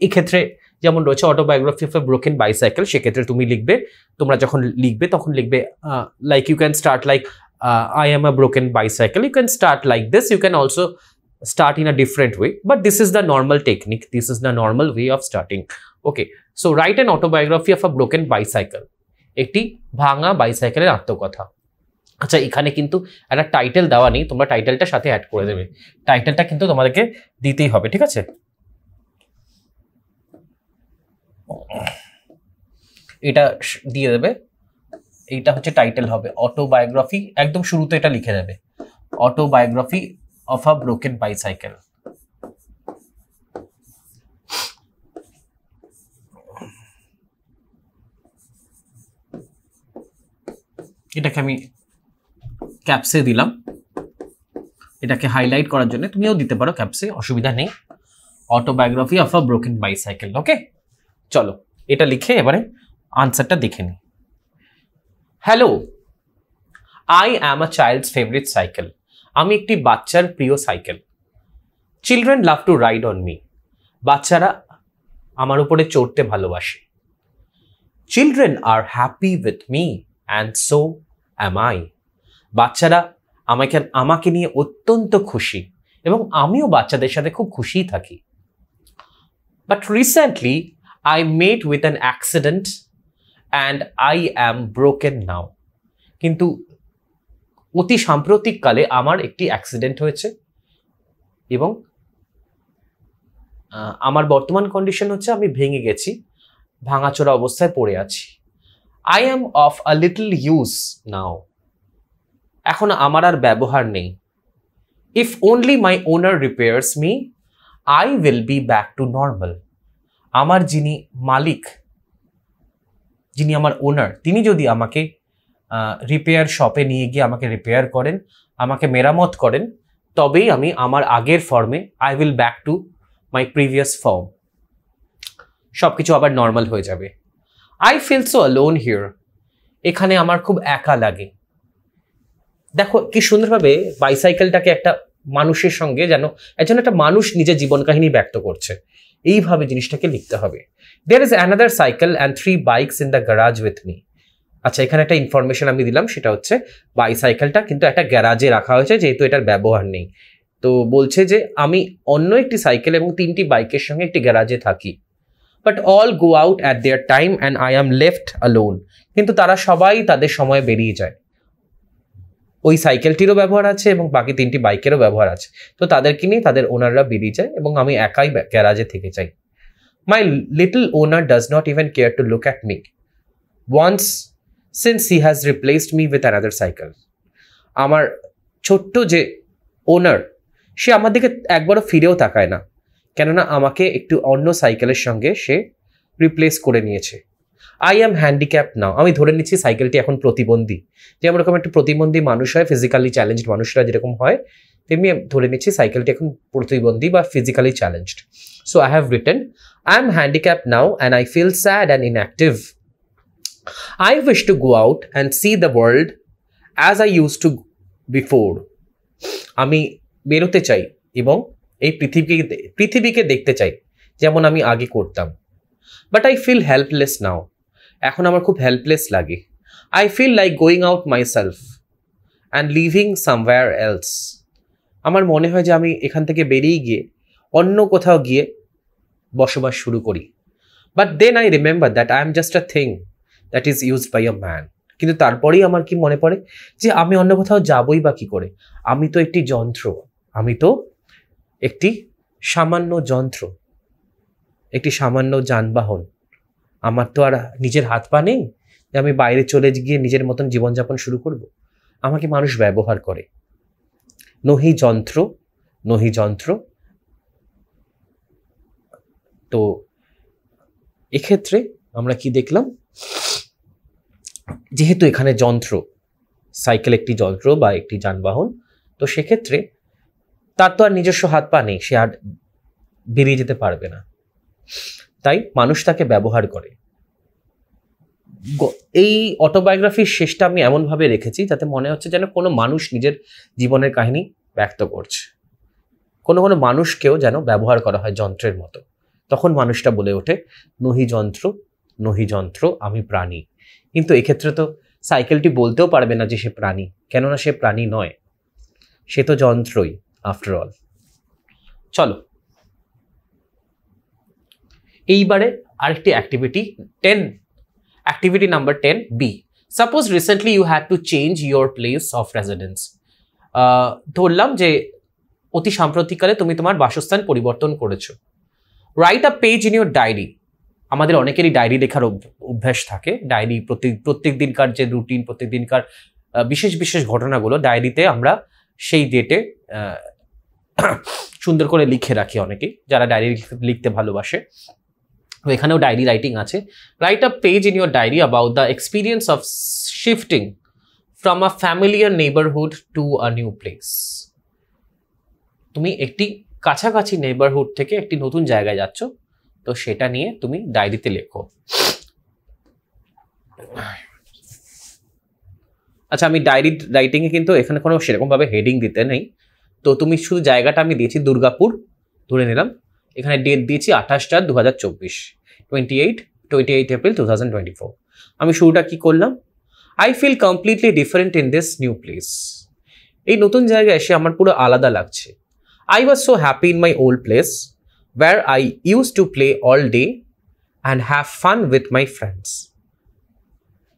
এক্ষেত্রে যেমন রয়েছে autobiography of a broken bicycle, সেক্ষেত্রে তুমি লিখবে, তোমরা যখন লিখবে তখন লিখবে like you can start like I am a broken bicycle. You can start like this. You can also start in a different way, but this is the normal technique. This is the normal way of starting. Okay, so write an autobiography of a broken bicycle. একটি ভাঙা বাইসাইকেলের আত্মকথা। আচ্ছা, এখানে কিন্তু একটা টাইটেল দেওয়া নেই, তোমরা টাইটেলটা সাথে অ্যাড করে দেবে। টাইটেলটা কিন্তু তোমাদেরকে দিতেই হবে, ঠিক আছে? এটা দিয়ে দেবে, এইটা হচ্ছে টাইটেল হবে অটোবায়োগ্রাফি, একদম শুরুতে এটা লিখে দেবে, autobiography of a broken bicycle. এটাকে আমি ক্যাপসে দিলাম, এটাকে হাইলাইট করার জন্য তুমিও দিতে পারো ক্যাপসে, অসুবিধা নেই। Autobiography of a broken bicycle. Okay, চলো এটা লিখে এবারে আনসারটা দেখে নিই। Hello, I am a child's favourite cycle. আমি একটি বাচ্চার প্রিয় cycle. Children love to ride on me. বাচ্চারা আমার উপরে চড়তে ভালোবাসে। Children are happy with me and so am I. বাচ্চারা আমাকে নিয়ে অত্যন্ত খুশি এবং আমিও বাচ্চাদের সাথে খুব খুশি থাকি। But recently I met with an accident and I am broken now. কিন্তু অতি সাম্প্রতিককালে আমার একটি অ্যাক্সিডেন্ট হয়েছে এবং আমার বর্তমান কন্ডিশন হচ্ছে আমি ভেঙে গেছি, ভাঙাচোরা অবস্থায় পড়ে আছি। I am of a little use now. এখন আমার আর ব্যবহার নেই। If only my owner repairs me I will be back to normal. আমার যিনি মালিক, যিনি আমার ওনার, তিনি যদি আমাকে রিপেয়ার শপে নিয়ে গিয়ে আমাকে রিপেয়ার করেন, আমাকে মেরামত করেন, তবেই আমি আমার আগের ফর্মে I will back to my previous form, সব কিছু আবার নর্মাল হয়ে যাবে। I feel so alone here. এখানে আমার খুব একা লাগে। দেখো কি সুন্দরভাবে বাইসাইকেলটাকে একটা মানুষের সঙ্গে যেন একজন একটা মানুষ নিজের জীবন কাহিনী ব্যক্ত করছে, এইভাবে জিনিসটাকে লিখতে হবে। There is another cycle and 3 bikes in the garage with me. আচ্ছা, এখানে একটা ইনফরমেশন আমি দিলাম, সেটা হচ্ছে বাইসাইকেলটা কিন্তু একটা গ্যারাজে রাখা হয়েছে যেহেতু এটার ব্যবহার নেই। তো বলছে যে আমি অন্য একটি সাইকেল এবং 3টি বাইকের সঙ্গে একটি গ্যারাজে থাকি। But all go out at their time and I am left alone. কিন্তু তারা সবাই তাদের সময় বেরিয়ে যায়। ওই সাইকেলটিরও ব্যবহার আছে এবং বাকি 3টি বাইকেরও ব্যবহার আছে, তো তাদেরকে নিয়ে তাদের ওনাররা বেরিয়ে যায় এবং আমি একাই গ্যারাজে থেকে যাই। My little owner does not even care to look at me once since he has replaced me with another cycle. আমার ছোট্ট যে ওনার, সে আমার দিকে একবারও ফিরেও তাকায় না, কেননা আমাকে একটু অন্য সাইকেলের সঙ্গে সে রিপ্লেস করে নিয়েছে। আই অ্যাম হ্যান্ডিক্যাপ নাও। আমি ধরে নিচ্ছি সাইকেলটি এখন প্রতিবন্ধী। যেমন এরকম একটা প্রতিবন্ধী মানুষ হয়, ফিজিক্যালি চ্যালেঞ্জড মানুষরা যেরকম হয়, তেমনি ধরে নিচ্ছি সাইকেলটি এখন প্রতিবন্ধী বা physically challenged. So I have written I am handicap now and I feel sad and inactive. I wish to go out and see the world as I used to before. আমি বেরোতে চাই এবং এই পৃথিবীকে দেখতে চাই যেমন আমি আগে করতাম। But I feel helpless now. এখন আমার খুব হেল্পলেস লাগে। I feel like going out myself and living somewhere else. আমার মনে হয় যে আমি এখান থেকে বেরিয়ে গিয়ে অন্য কোথাও গিয়ে বসবাস শুরু করি। But then I remember that I am just a thing that is used by a man. কিন্তু তারপরেই আমার কি মনে পড়ে যে আমি অন্য কোথাও যাবই বা কি করে? আমি তো একটি যন্ত্র, আমি তো একটি সামান্য যন্ত্র, একটি সামান্য যানবাহন। আমার তো আর নিজের হাত পা নেই যে আমি বাইরে চলে গিয়ে নিজের মতন জীবনযাপন শুরু করব। আমাকে মানুষ ব্যবহার করে। নহি যন্ত্র, নহি যন্ত্র। তো এক্ষেত্রে আমরা কি দেখলাম, যেহেতু এখানে যন্ত্র, সাইকেল একটি যন্ত্র বা একটি যানবাহন, তো সেক্ষেত্রে তার তো আর নিজস্ব হাত পা নেই, সে আর বেরিয়ে যেতে পারবে না, তাই মানুষ তাকে ব্যবহার করে। এই অটোবায়োগ্রাফির শেষটা আমি এমনভাবে রেখেছি যাতে মনে হচ্ছে যেন কোনো মানুষ নিজের জীবনের কাহিনী ব্যক্ত করছে, কোনো মানুষকেও যেন ব্যবহার করা হয় যন্ত্রের মতো। তখন মানুষটা বলে ওঠে নহি যন্ত্র নহি যন্ত্র আমি প্রাণী। কিন্তু এক্ষেত্রে তো সাইকেলটি বলতেও পারবে না যে সে প্রাণী, কেননা সে প্রাণী নয়, সে তো যন্ত্রই আফটার অল। চলো এইবারে আরেকটি activity 10, activity number 10B। Suppose recently you had to change your place of residence. ধরলাম যে অতি সাম্প্রতিককালে তুমি তোমার বাসস্থান পরিবর্তন করেছো। Write a page in your diary. আমাদের অনেকেরই ডায়েরি লেখার অভ্যাস থাকে। ডায়েরি প্রত্যেক দিনকার যে রুটিন, প্রত্যেক দিনকার বিশেষ বিশেষ ঘটনাগুলো ডায়েরিতে আমরা সেই ডেটে সুন্দর করে লিখে রাখি অনেকেই, যারা ডায়েরি লিখতে ভালোবাসে। তো এখানেও ডায়েরি রাইটিং আছে। Write a page in your diary about the experience of shifting from a familiar neighbourhood to a new place. তুমি একটি কাছাকাছি নেইবারহুড থেকে একটি নতুন জায়গায় যাচ্ছ, তো সেটা নিয়ে তুমি ডায়েরিতে লেখো। আচ্ছা, আমি ডায়েরি রাইটিংয়ে কিন্তু এখানে কোনো সেরকমভাবে হেডিং দিতে নেই, তো তুমি শুধু জায়গাটা আমি দিয়েছি দুর্গাপুর ধরে নিলাম, এখানে ডেট দিয়েছি 28/4/2024, 28 এপ্রিল 2024। আমি শুরুটা কি করলাম, I feel completely different in this new place. এই নতুন জায়গায় এসে আমার পুরো আলাদা লাগছে। I was so happy in my old place where I used to play all day and have fun with my friends.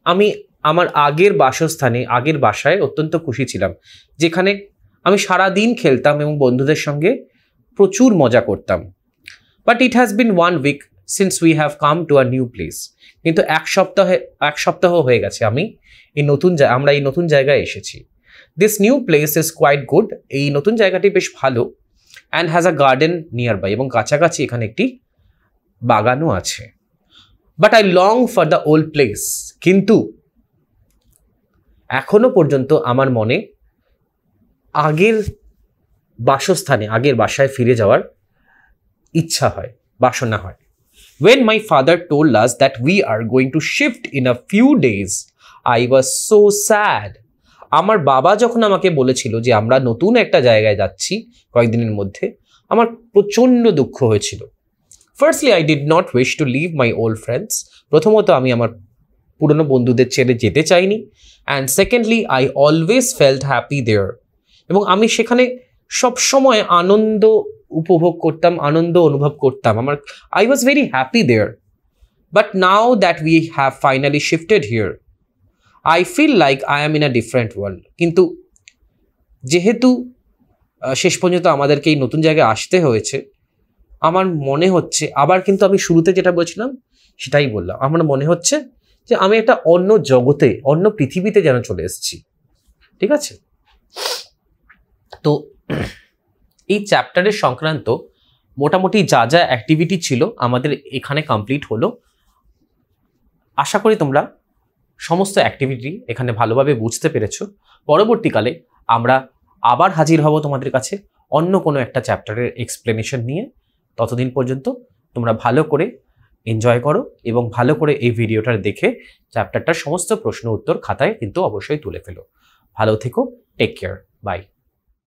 আমি আমার আগের বাসস্থানে, আগের বাসায় অত্যন্ত খুশি ছিলাম, যেখানে আমি সারা দিন খেলতাম এবং বন্ধুদের সঙ্গে প্রচুর মজা করতাম। But it has been 1 week since we have come to a new place. কিন্তু এক সপ্তাহ হয়ে গেছে আমরা এই নতুন জায়গায় এসেছি। This new place is quite good. এই নতুন জায়গাটি বেশ ভালো। And has a garden nearby. এবং কাছাকাছি এখানে একটি বাগানও আছে। But I long for the old place. কিন্তু এখনো পর্যন্ত আমার মনে আগের বাসস্থানে, আগের বাসায় ফিরে যাওয়ার ইচ্ছা হয়, বাসনা হয়। When my father told us that we are going to shift in a few days, I was so sad. আমার বাবা যখন আমাকে বলেছিল যে আমরা নতুন একটা জায়গায় যাচ্ছি কয়েকদিনের মধ্যে, আমার প্রচণ্ড দুঃখ হয়েছিল। Firstly I did not wish to leave my old friends. প্রথমত আমি আমার পুরনো বন্ধুদের ছেড়ে যেতে চাইনি। And secondly I always felt happy there. এবং আমি সেখানে সবসময় আনন্দ উপভোগ করতাম, আনন্দ অনুভব করতাম। I was very happy there. But now that we have finally shifted here, I feel like I am in a different world. কিন্তু যেহেতু শেষ পর্যন্ত আমাদেরকে এই নতুন জায়গায় আসতে হয়েছে, আমার মনে হচ্ছে, আবার কিন্তু আমি শুরুতে যেটা বলছিলাম সেটাই বললাম, আমার মনে হচ্ছে যে আমি একটা অন্য জগতে, অন্য পৃথিবীতে যেন চলে এসেছি। ঠিক আছে, তো এই চ্যাপ্টারের সংক্রান্ত মোটামুটি যা যা অ্যাক্টিভিটি ছিল আমাদের এখানে কমপ্লিট হলো। আশা করি তোমরা সমস্ত অ্যাক্টিভিটি এখানে ভালোভাবে বুঝতে পেরেছো। পরবর্তীকালে আমরা আবার হাজির হব তোমাদের কাছে অন্য কোনো একটা চ্যাপ্টারের এক্সপ্লেনেশন নিয়ে। ততদিন পর্যন্ত তোমরা ভালো করে এনজয় করো এবং ভালো করে এই ভিডিওটা দেখে চ্যাপ্টারটার সমস্ত প্রশ্ন উত্তর খাতায় কিন্তু অবশ্যই তুলে ফেলো। ভালো থেকো, টেক কেয়ার, বাই।